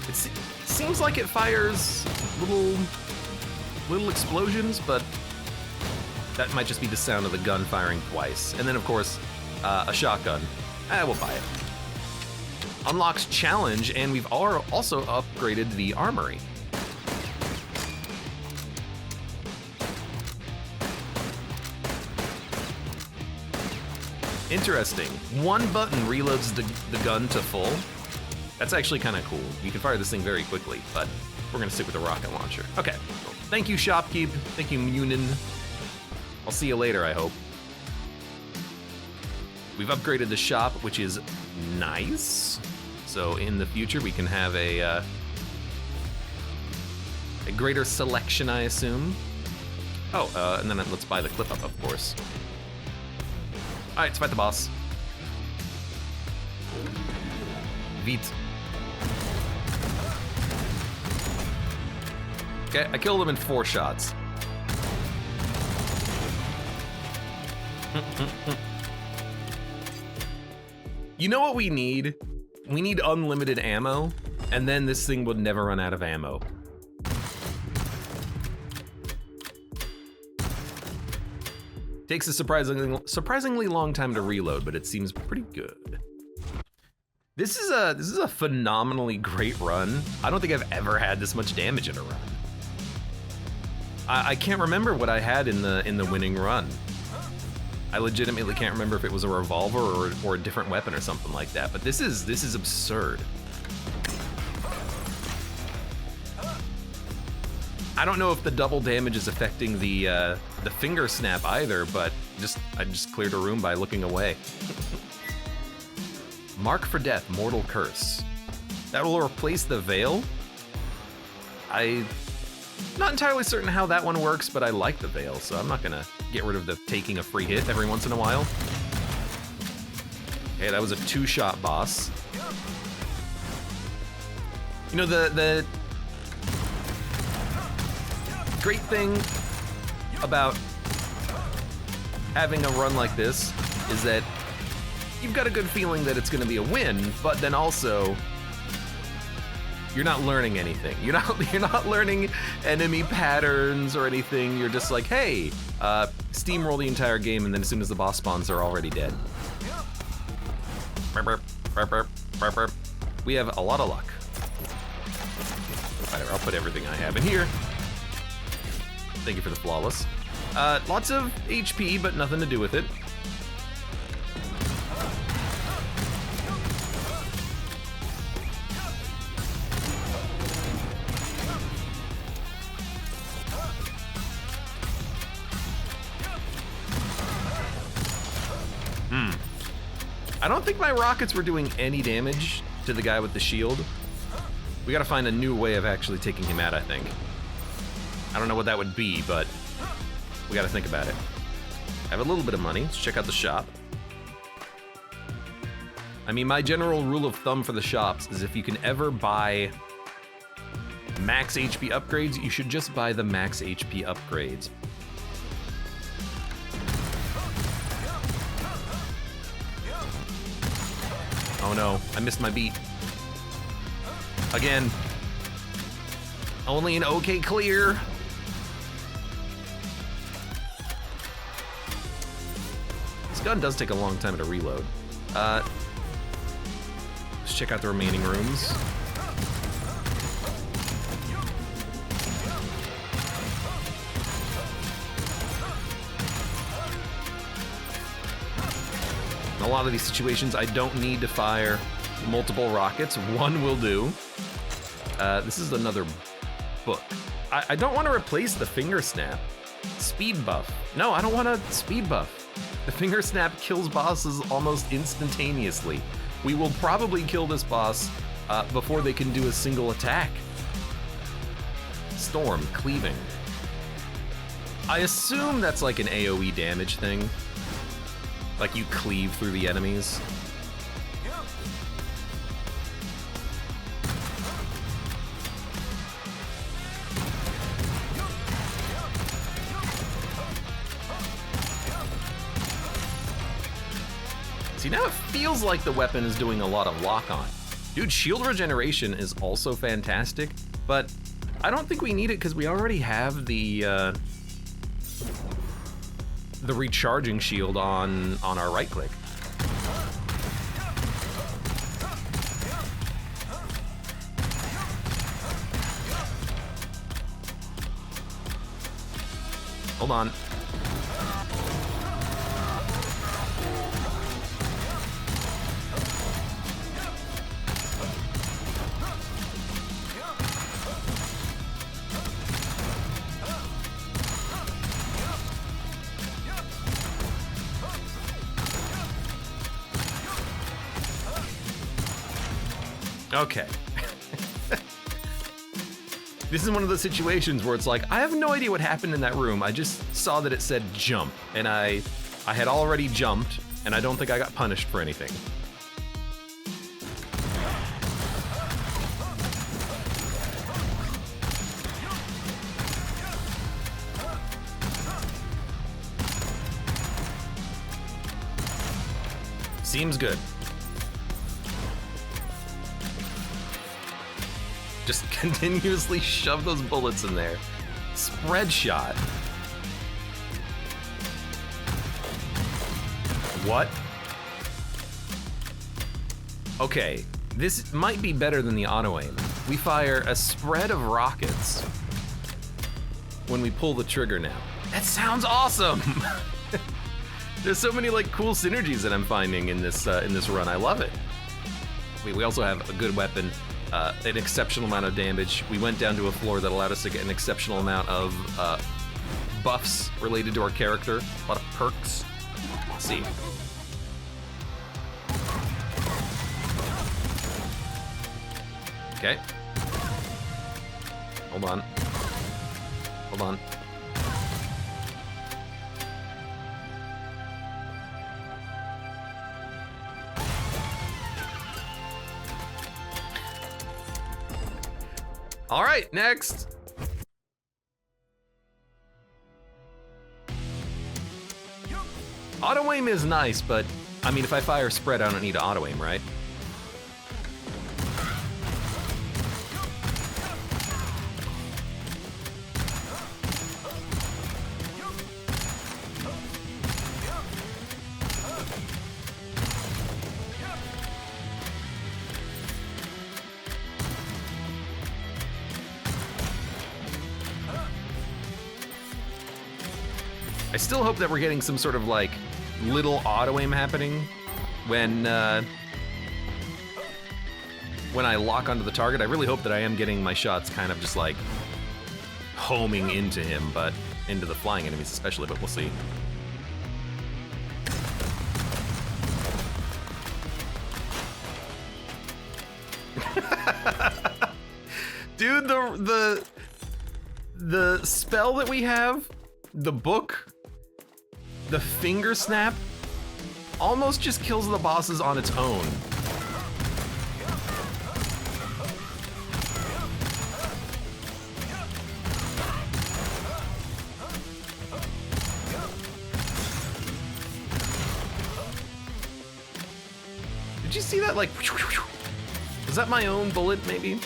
it seems like it fires little explosions, but that might just be the sound of the gun firing twice. And then of course, a shotgun. We'll buy it. Unlocks challenge, and we've also upgraded the armory. Interesting. One button reloads the gun to full. That's actually kind of cool. You can fire this thing very quickly, but we're gonna stick with the rocket launcher. Okay. Thank you, Shopkeep. Thank you, Munin. I'll see you later, I hope. We've upgraded the shop, which is nice. So in the future, we can have a greater selection, I assume. Oh, and then let's buy the clip up, of course. All right, let's fight the boss. Vite. Okay, I killed him in 4 shots. You know what we need? We need unlimited ammo, and then this thing would never run out of ammo. Takes a surprisingly long time to reload, but it seems pretty good. This is a phenomenally great run. I don't think I've ever had this much damage in a run. I can't remember what I had in the winning run. I legitimately can't remember if it was a revolver or a different weapon or something like that, but this is absurd. I don't know if the double damage is affecting the finger snap either, but I just cleared a room by looking away. Mark for Death, Mortal Curse. That will replace the Veil. I'm not entirely certain how that one works, but I like the Veil, so I'm not gonna get rid of the taking a free hit every once in a while. Okay, that was a 2-shot boss. You know, the great thing about having a run like this is that you've got a good feeling that it's gonna be a win, but then also you're not learning anything. You're not learning enemy patterns or anything. You're just like, hey, steamroll the entire game, and then as soon as the boss spawns, they're already dead. We have a lot of luck. Whatever, I'll put everything I have in here. Thank you for the flawless. Lots of HP, but nothing to do with it. I don't think my rockets were doing any damage to the guy with the shield. We gotta find a new way of actually taking him out, I think. I don't know what that would be, but we gotta think about it. I have a little bit of money. Let's check out the shop. I mean, my general rule of thumb for the shops is if you can ever buy max HP upgrades, you should just buy the max HP upgrades. Oh no, I missed my beat. Again. Only an okay clear. This gun does take a long time to reload. Let's check out the remaining rooms. In a lot of these situations, I don't need to fire multiple rockets. One will do. This is another book. I don't want to replace the finger snap. Speed buff. No, I don't want a speed buff. The finger snap kills bosses almost instantaneously. We will probably kill this boss before they can do a single attack. Storm, cleaving. I assume that's like an AoE damage thing. Like you cleave through the enemies. See, now it feels like the weapon is doing a lot of lock-on. Dude, shield regeneration is also fantastic, but I don't think we need it because we already have the recharging shield on our right click. Hold on. Okay. This is one of those situations where it's like, I have no idea what happened in that room. I just saw that it said jump, and I had already jumped, and I don't think I got punished for anything. Seems good. Just continuously shove those bullets in there. Spread shot. What? Okay, this might be better than the auto aim. We fire a spread of rockets when we pull the trigger now. That sounds awesome! There's so many like cool synergies that I'm finding in this run. I love it. We also have a good weapon. An exceptional amount of damage. We went down to a floor that allowed us to get an exceptional amount of buffs related to our character. A lot of perks. Let's see. Okay. Hold on. Hold on. All right, next. Auto aim is nice, but I mean, if I fire spread, I don't need to auto aim, right? I still hope that we're getting some sort of like little auto aim happening when I lock onto the target. I really hope that I am getting my shots kind of just like homing into him, but into the flying enemies especially, but we'll see. Dude, the spell that we have, the book, the finger snap, almost just kills the bosses on its own. Did you see that, like, was that my own bullet, maybe?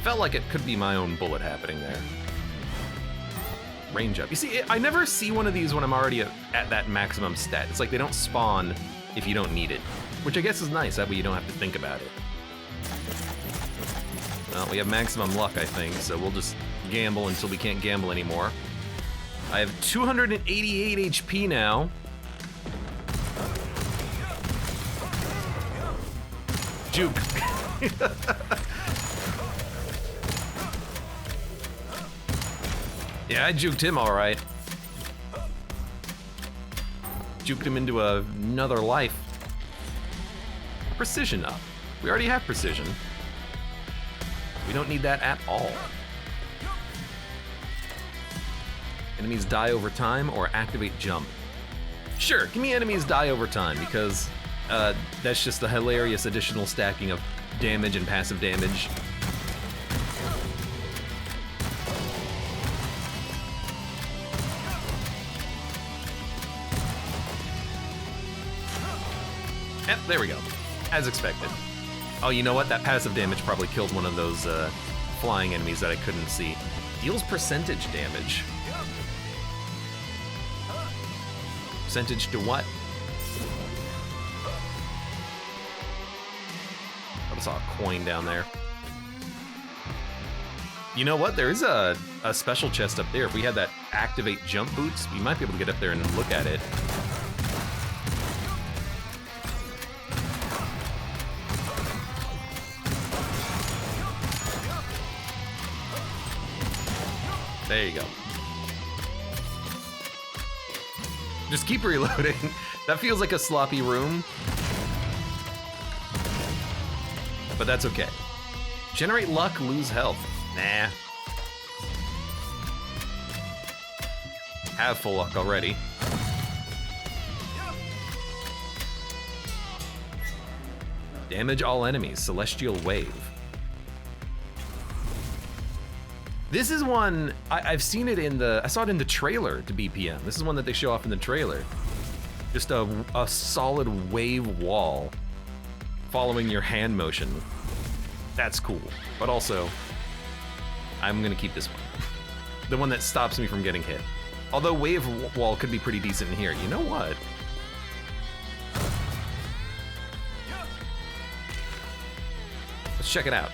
Felt like it could be my own bullet happening there. Range up. You see, I never see one of these when I'm already at that maximum stat. It's like they don't spawn if you don't need it. Which I guess is nice, that way you don't have to think about it. Well, we have maximum luck, I think, so we'll just gamble until we can't gamble anymore. I have 288 HP now. Juke. Yeah, I juked him all right. Juked him into another life. Precision up. We already have precision. We don't need that at all. Enemies die over time or activate jump. Sure, give me enemies die over time because that's just the hilarious additional stacking of damage and passive damage. Yep, there we go. As expected. Oh, you know what? That passive damage probably killed one of those flying enemies that I couldn't see. Deals percentage damage. Percentage to what? I saw a coin down there. You know what? There is a special chest up there. If we had that activate jump boots, we might be able to get up there and look at it. There you go. Just keep reloading. That feels like a sloppy room. But that's okay. Generate luck, lose health. Nah. Have full luck already. Damage all enemies, Celestial Wave. This is one, I've seen it in I saw it in the trailer to BPM. This is one that they show off in the trailer. Just a solid wave wall following your hand motion. That's cool, but also, I'm gonna keep this one. The one that stops me from getting hit. Although wave wall could be pretty decent in here. You know what? Let's check it out.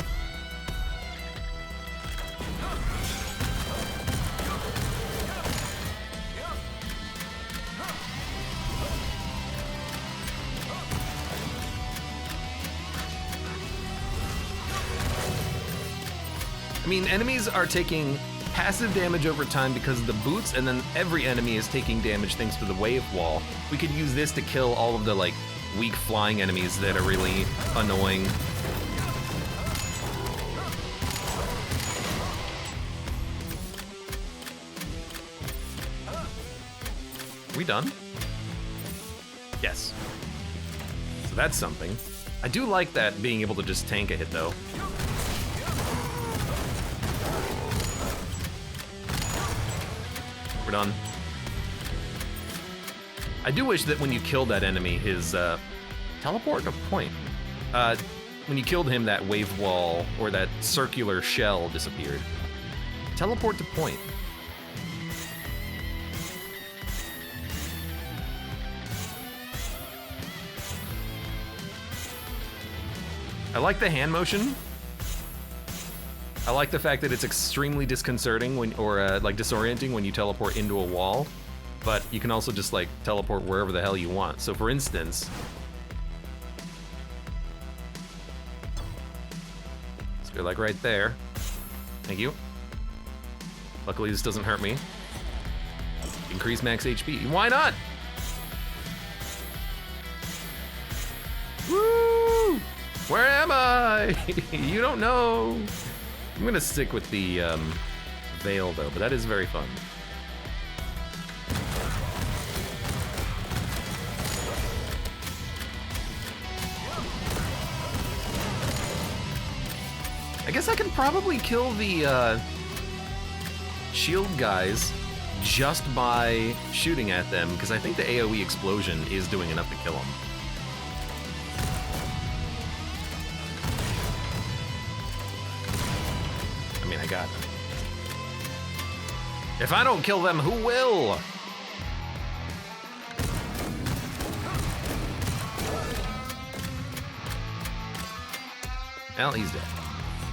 I mean, enemies are taking passive damage over time because of the boots, and then every enemy is taking damage thanks to the wave wall. We could use this to kill all of the, like, weak flying enemies that are really annoying. Are we done? Yes. So that's something. I do like that, being able to just tank a hit, though. We're done. I do wish that when you killed that enemy, his teleport to point. When you killed him, that wave wall or that circular shell disappeared. Teleport to point. I like the hand motion. I like the fact that it's extremely disconcerting when, or like disorienting when you teleport into a wall, but you can also just like teleport wherever the hell you want. So for instance, let's go like right there. Thank you. Luckily this doesn't hurt me. Increase max HP. Why not? Woo! Where am I? You don't know. I'm gonna stick with the veil though, but that is very fun. I guess I can probably kill the shield guys just by shooting at them, because I think the AoE explosion is doing enough to kill them. I mean, I got them. If I don't kill them, who will? Well, he's dead.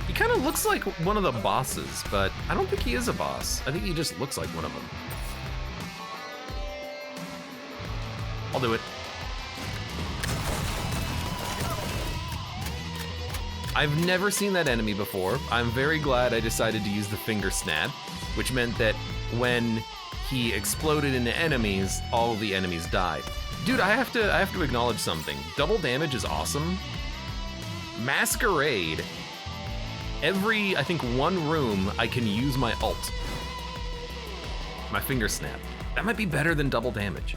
He kind of looks like one of the bosses, but I don't think he is a boss. I think he just looks like one of them. I'll do it. I've never seen that enemy before. I'm very glad I decided to use the finger snap, which meant that when he exploded into enemies, all of the enemies died. Dude, I have to acknowledge something. Double damage is awesome. Masquerade. Every, I think, one room I can use my ult. My finger snap. That might be better than double damage.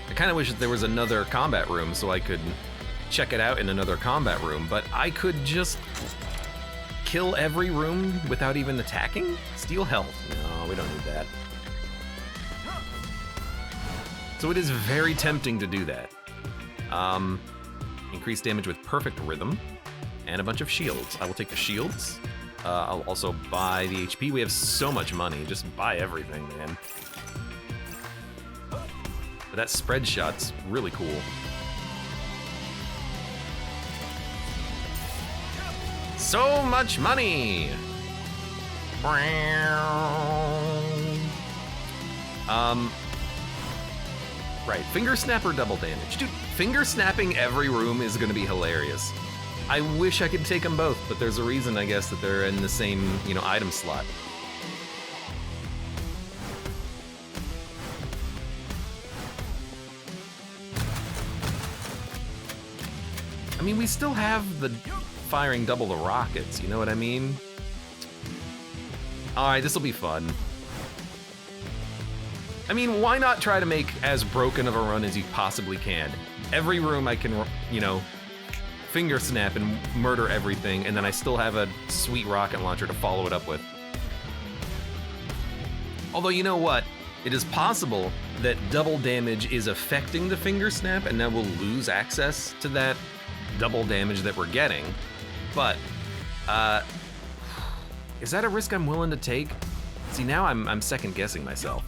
I kind of wish that there was another combat room so I could check it out in another combat room, but I could just kill every room without even attacking? Steal health. No, we don't need that. So it is very tempting to do that. Increase damage with perfect rhythm and a bunch of shields. I will take the shields. I'll also buy the HP. We have so much money. Just buy everything, man. But that spread shot's really cool. So much money! Right, finger snap or double damage? Dude, finger snapping every room is gonna be hilarious. I wish I could take them both, but there's a reason, I guess, that they're in the same, you know, item slot. I mean, we still have the firing double the rockets, you know what I mean? Alright, this'll be fun. I mean, why not try to make as broken of a run as you possibly can? Every room I can, you know, finger snap and murder everything, and then I still have a sweet rocket launcher to follow it up with. Although, you know what? It is possible that double damage is affecting the finger snap, and now we'll lose access to that double damage that we're getting. But, is that a risk I'm willing to take? See, now I'm second guessing myself.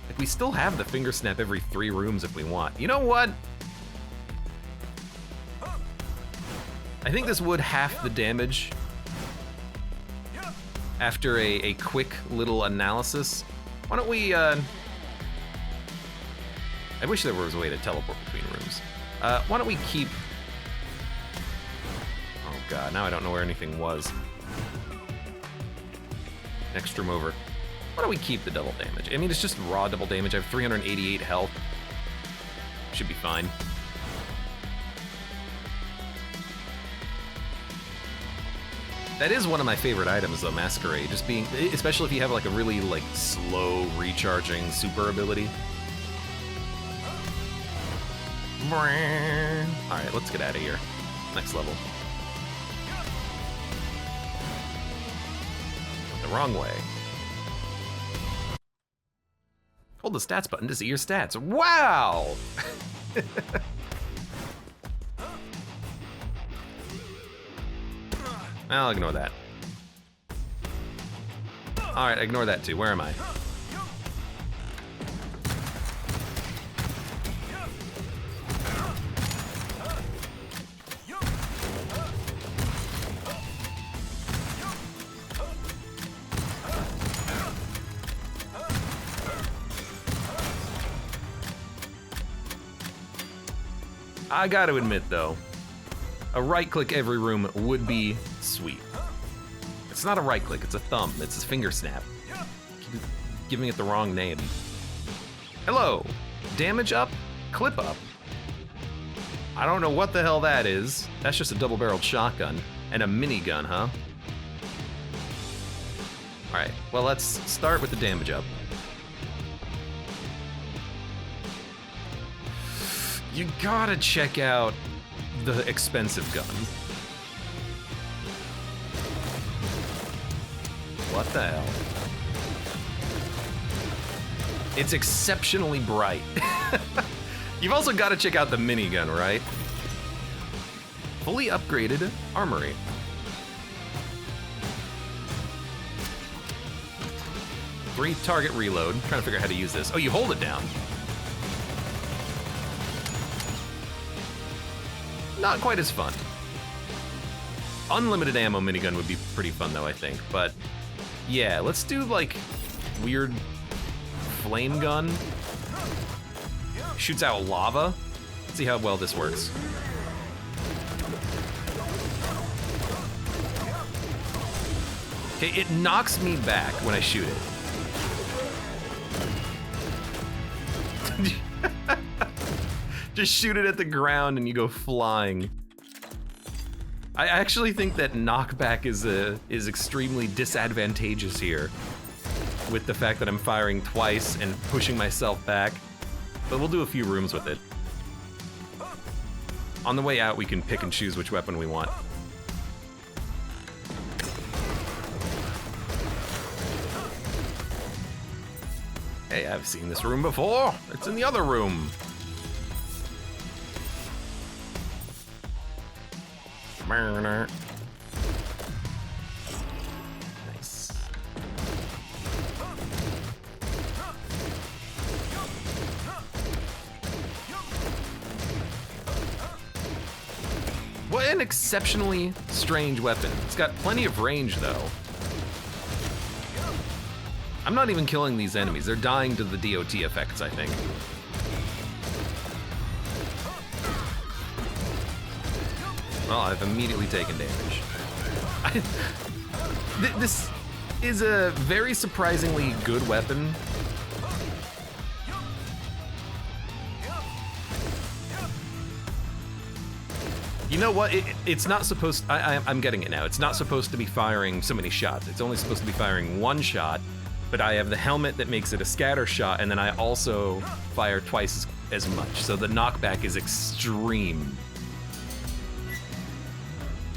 Like, we still have the finger snap every 3 rooms if we want. You know what? I think this would half the damage after a quick little analysis. Why don't we, I wish there was a way to teleport between rooms. Why don't we keep... Oh god, now I don't know where anything was. Next room over. Why don't we keep the double damage? I mean, it's just raw double damage. I have 388 health. Should be fine. That is one of my favorite items, though, Masquerade. Just being, especially if you have like a really like slow recharging super ability. All right, let's get out of here. Next level. The wrong way. Hold the stats button to see your stats. Wow! I'll ignore that. Alright, ignore that too. Where am I? I gotta admit though, a right click every room would be sweet. It's not a right click, it's a thumb, it's a finger snap. Keep giving it the wrong name. Hello, damage up, clip up. I don't know what the hell that is. That's just a double-barreled shotgun and a minigun, huh? All right, well, let's start with the damage up. You gotta check out the expensive gun. What the hell? It's exceptionally bright. You've also got to check out the minigun, right? Fully upgraded armory. Three target reload. I'm trying to figure out how to use this. Oh, you hold it down. Not quite as fun. Unlimited ammo minigun would be pretty fun though, I think. But yeah, let's do like weird flame gun. Shoots out lava. Let's see how well this works. Okay, it knocks me back when I shoot it. Just shoot it at the ground and you go flying. I actually think that knockback is extremely disadvantageous here with the fact that I'm firing twice and pushing myself back. But we'll do a few rooms with it. On the way out, we can pick and choose which weapon we want. Hey, I've seen this room before. It's in the other room. Nice. What an exceptionally strange weapon. It's got plenty of range, though. I'm not even killing these enemies. They're dying to the DOT effects, I think. Well, I've immediately taken damage. This is a very surprisingly good weapon. You know what? It's not supposed. I'm getting it now. It's not supposed to be firing so many shots. It's only supposed to be firing one shot. But I have the helmet that makes it a scatter shot, and then I also fire twice as much. So the knockback is extreme.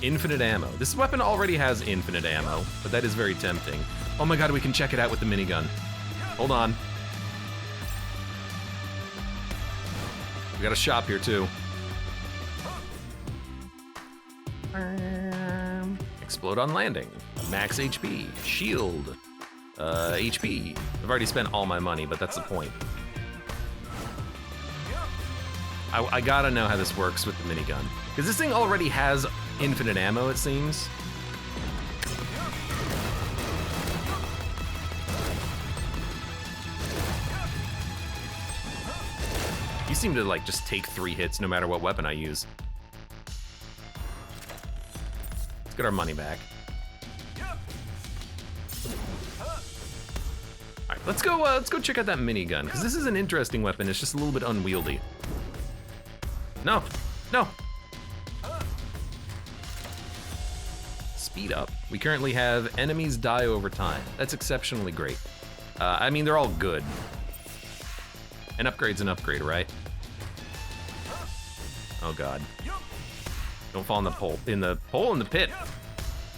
Infinite ammo. This weapon already has infinite ammo, but that is very tempting. Oh my god, we can check it out with the minigun. Hold on. We got a shop here too. Explode on landing. Max HP. Shield. HP. I've already spent all my money, but that's the point. I gotta know how this works with the minigun. Because this thing already has infinite ammo, it seems. You seem to like just take 3 hits no matter what weapon I use. Let's get our money back. All right, let's go check out that minigun, because this is an interesting weapon. It's just a little bit unwieldy. No, no. Speed up. We currently have enemies die over time. That's exceptionally great. I mean, they're all good. An upgrade's an upgrade, right? Oh god. Don't fall in the pole. In the pole in the pit.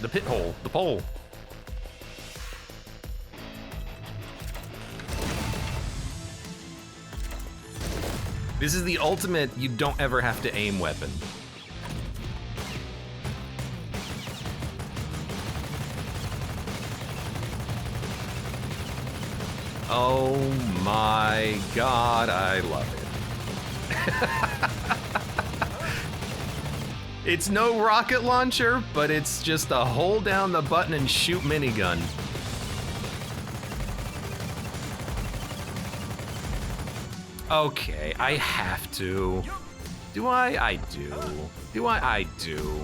The pit hole. The pole. This is the ultimate you don't ever have to aim weapon. Oh my god, I love it. It's no rocket launcher, but it's just a hold down the button and shoot minigun. Okay, I have to. Do I? I do. Do I? I do.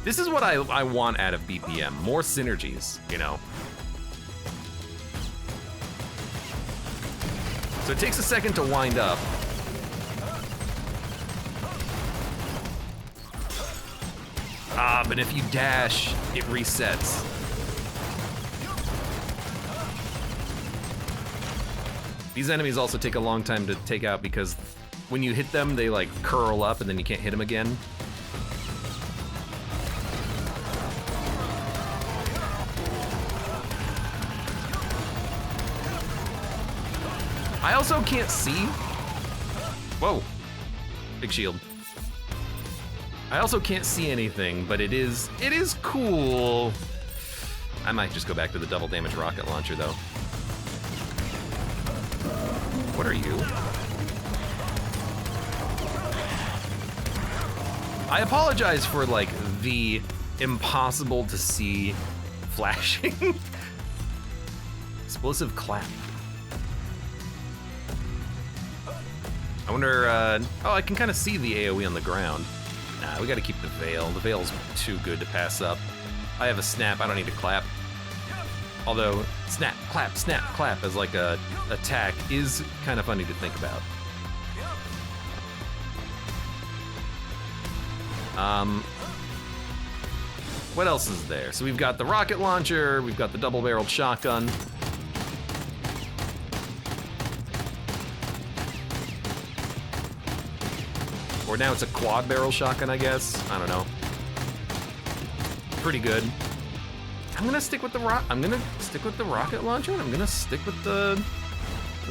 This is what I want out of BPM. More synergies, you know? So it takes a second to wind up. But if you dash, it resets. These enemies also take a long time to take out because when you hit them, they like curl up and then you can't hit them again. I also can't see. Whoa, big shield. I also can't see anything, but it is cool. I might just go back to the double damage rocket launcher though. What are you? I apologize for like the impossible to see flashing. Explosive clap. I wonder, oh, I can kind of see the AoE on the ground. Nah, we gotta keep the veil. The veil's too good to pass up. I have a snap, I don't need to clap. Although, snap, clap as like a attack is kind of funny to think about. What else is there? So we've got the rocket launcher, we've got the double-barreled shotgun. Or now it's a quad-barrel shotgun, I guess. I don't know. Pretty good. I'm gonna stick with the rocket launcher, and I'm gonna stick with the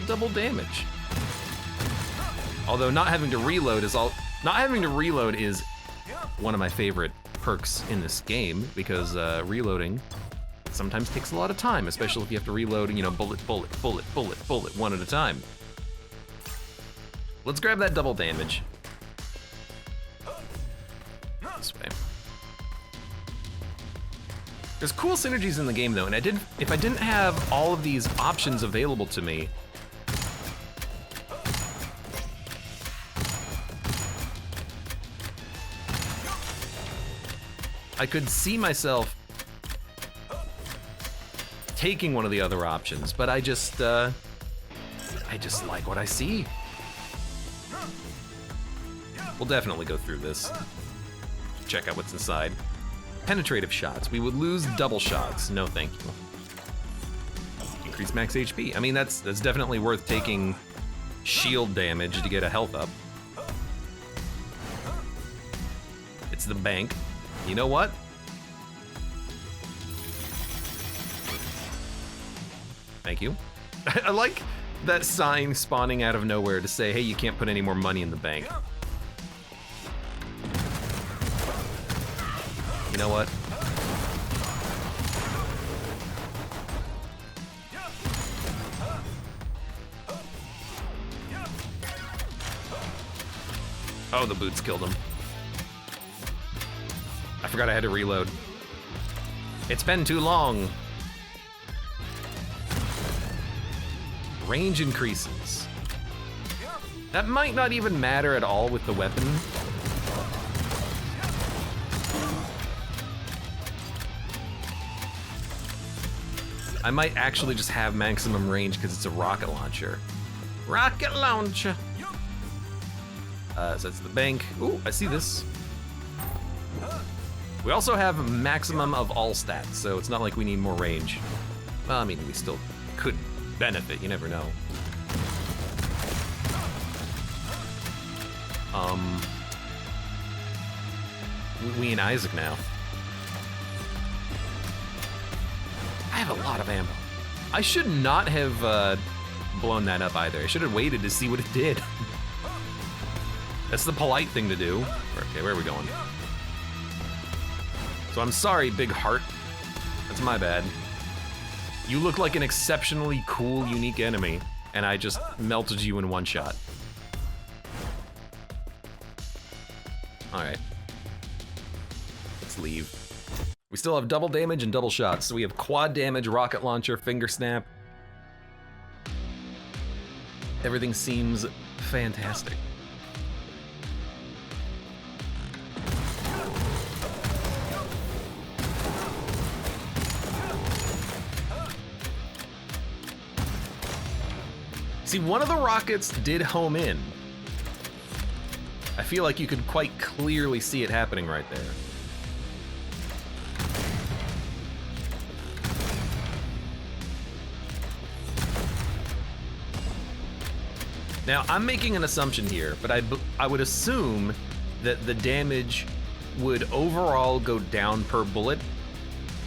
double damage. Although not having to reload is one of my favorite perks in this game, because reloading sometimes takes a lot of time, especially if you have to reload, you know, bullet, one at a time. Let's grab that double damage. This way. There's cool synergies in the game though, and if I didn't have all of these options available to me, I could see myself taking one of the other options, but I just like what I see. We'll definitely go through this. Check out what's inside. Penetrative shots. We would lose double shots. No, thank you. Increase max HP. I mean, that's definitely worth taking shield damage to get a health up. It's the bank. You know what? Thank you. I like that sign spawning out of nowhere to say, hey, you can't put any more money in the bank. You know what? Oh, the boots killed him. I forgot I had to reload. It's been too long. Range increases. That might not even matter at all with the weapon. I might actually just have maximum range because it's a rocket launcher. Rocket launcher! So that's the bank. Ooh, I see this. We also have maximum of all stats, so it's not like we need more range. Well, I mean, we still could benefit, you never know. We and Isaac now. I have a lot of ammo. I should not have blown that up either. I should have waited to see what it did. That's the polite thing to do. Okay, where are we going? So I'm sorry, Big Heart. That's my bad. You look like an exceptionally cool, unique enemy, and I just melted you in one shot. Alright. Let's leave. We still have double damage and double shots, so we have quad damage, rocket launcher, finger snap. Everything seems fantastic. See, one of the rockets did home in. I feel like you could quite clearly see it happening right there. Now, I'm making an assumption here, but I would assume that the damage would overall go down per bullet,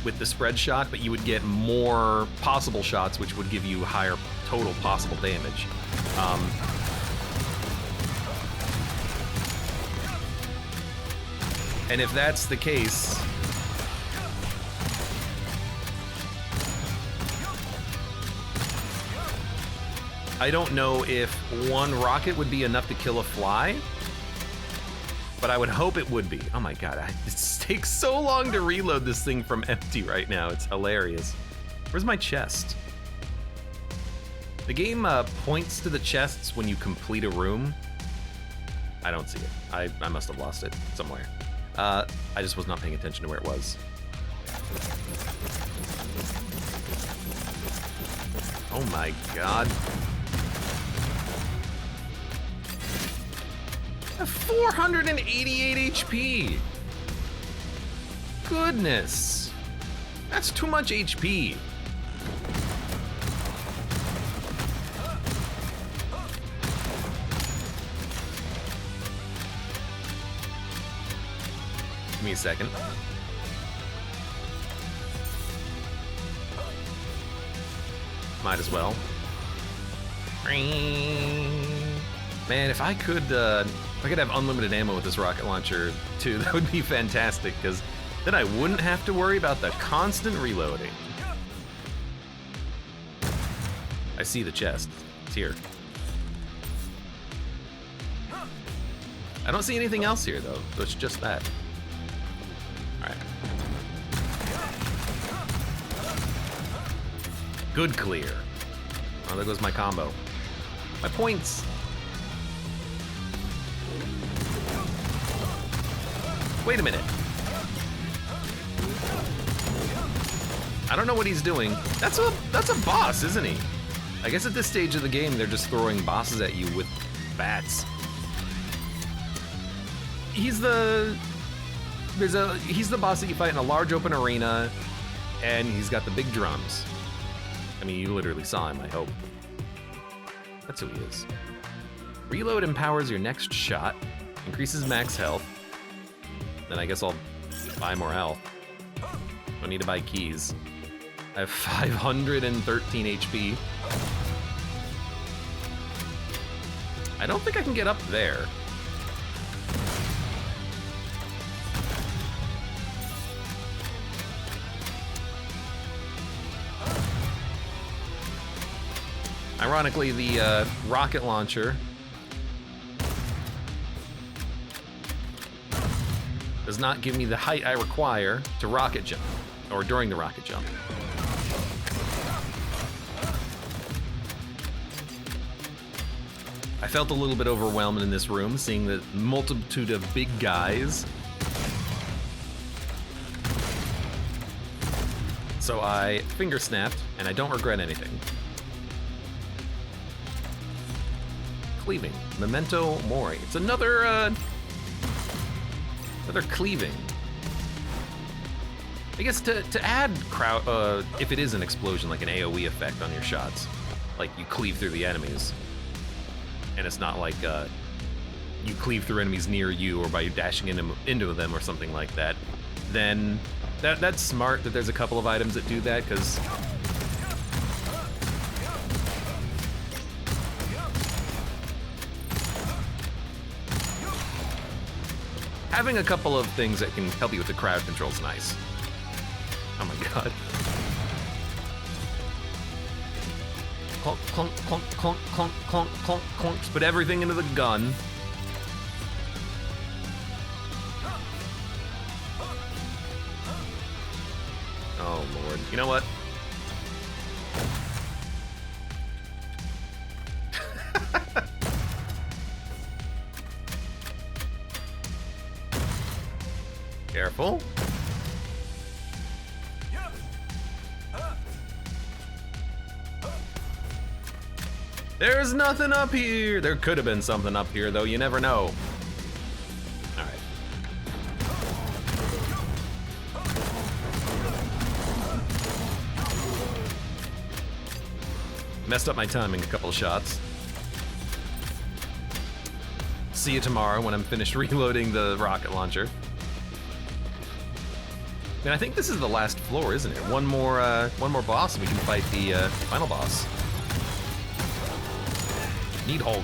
with the spread shot, but you would get more possible shots, which would give you higher total possible damage. And if that's the case, I don't know if one rocket would be enough to kill a fly, but I would hope it would be. Oh my god, it takes so long to reload this thing from empty right now. It's hilarious. Where's my chest? The game points to the chests when you complete a room. I don't see it. I must have lost it somewhere. I just was not paying attention to where it was. Oh my god. I have 488 HP. Goodness. That's too much HP. Give me a second. Might as well. Man, if I could have unlimited ammo with this rocket launcher too, that would be fantastic, because then I wouldn't have to worry about the constant reloading. I see the chest. It's here. I don't see anything else here though, so it's just that. Alright. Good clear. Oh, there goes my combo. My points. Wait a minute. I don't know what he's doing. That's a boss, isn't he? I guess at this stage of the game, they're just throwing bosses at you with bats. He's the boss that you fight in a large open arena, and he's got the big drums. I mean, you literally saw him, I hope. That's who he is. Reload empowers your next shot, increases max health. Then I guess I'll buy more health. Don't need to buy keys. I have 513 HP. I don't think I can get up there. Ironically, the rocket launcher does not give me the height I require to rocket jump, or during the rocket jump. I felt a little bit overwhelmed in this room, seeing the multitude of big guys. So I finger snapped, and I don't regret anything. Cleaving. Memento Mori. It's another cleaving. I guess to add crowd, if it is an explosion, like an AoE effect on your shots, like you cleave through the enemies, and it's not like you cleave through enemies near you or by dashing into them or something like that, then that's smart that there's a couple of items that do that, because having a couple of things that can help you with the crowd control is nice. Oh my god. Clunk, clunk, clunk, clunk, clunk, clunk, clunk, clunk. Put everything into the gun. Oh lord. You know what? Careful. There's nothing up here. There could have been something up here, though. You never know. All right. Messed up my timing a couple shots. See you tomorrow when I'm finished reloading the rocket launcher. And I think this is the last floor, isn't it? One more boss, and we can fight the final boss. Nidhogg.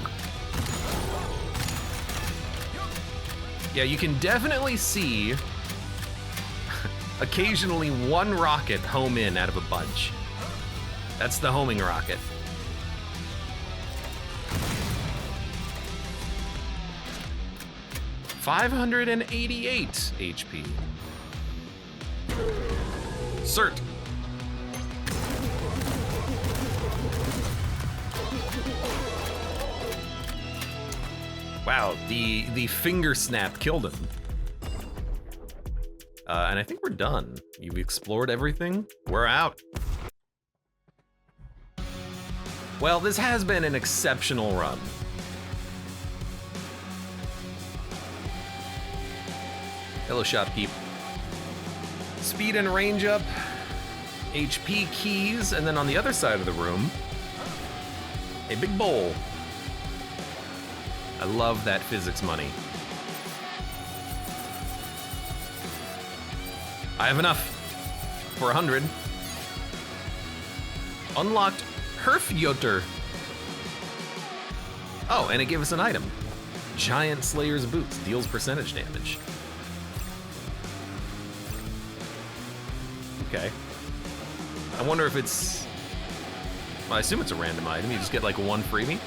Yeah, you can definitely see occasionally one rocket home in out of a bunch. That's the homing rocket. $588 HP. Cert. Wow, the finger snap killed him. And I think we're done. You've explored everything. We're out. Well, this has been an exceptional run. Hello, shopkeep. Speed and range up, HP keys, and then on the other side of the room, a big bowl. I love that physics money. I have enough for 100. Unlocked Herfjoter. Oh, and it gave us an item. Giant Slayer's Boots, deals percentage damage. Okay. I wonder if it's, well, I assume it's a random item. You just get like one freebie.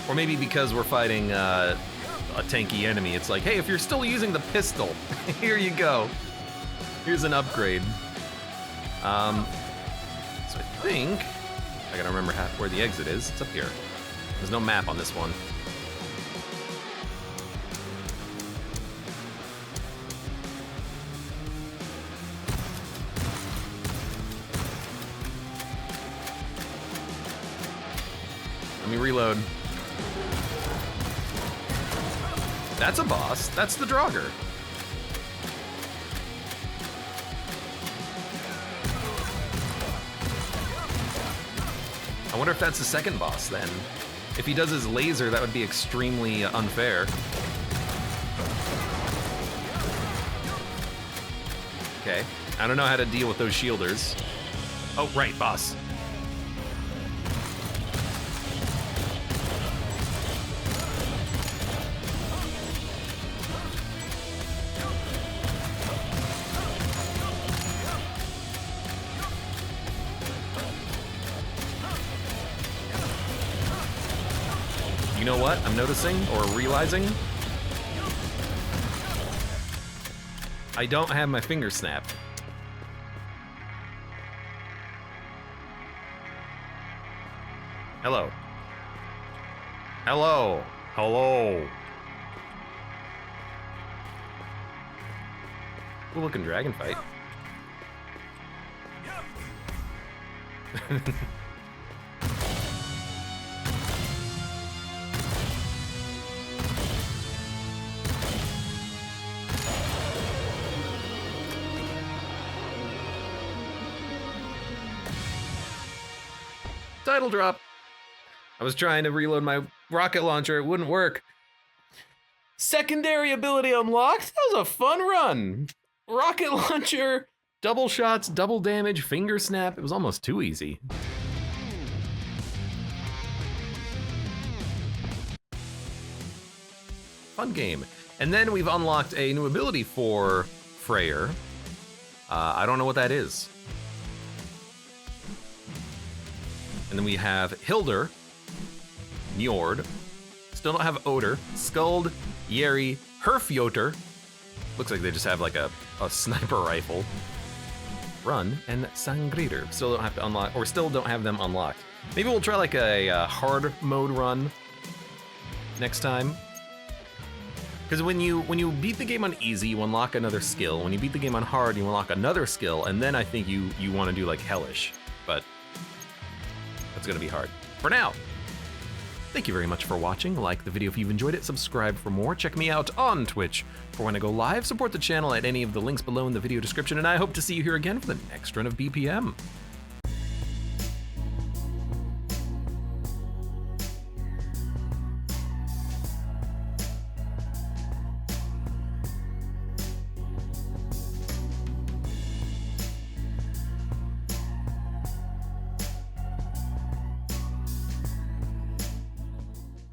Or maybe because we're fighting a tanky enemy, it's like, hey, if you're still using the pistol, here you go. Here's an upgrade. So I think, I gotta remember where the exit is. It's up here. There's no map on this one. Let me reload. That's a boss. That's the Draugr. I wonder if that's the second boss then. If he does his laser, that would be extremely unfair. Okay. I don't know how to deal with those shielders. Oh, right, boss. You know what I'm noticing or realizing? I don't have my finger snap. Hello. Hello. Hello. Cool looking dragon fight. Title drop. I was trying to reload my rocket launcher, it wouldn't work. Secondary ability unlocked? That was a fun run. Rocket launcher, double shots, double damage, finger snap. It was almost too easy. Fun game. And then we've unlocked a new ability for Freyr. I don't know what that is. And then we have Hildur, Njord, still don't have Oder, Skuld, Yeri, Herfjoter. Looks like they just have like a sniper rifle. Run, and Sangreater. Still don't have to unlock, or still don't have them unlocked. Maybe we'll try like a hard mode run next time. Because when you beat the game on easy, you unlock another skill. When you beat the game on hard, you unlock another skill, and then I think you want to do like hellish. But it's gonna be hard. For now, thank you very much for watching. Like the video if you've enjoyed it, subscribe for more. Check me out on Twitch for when I go live. Support the channel at any of the links below in the video description, and I hope to see you here again for the next run of BPM.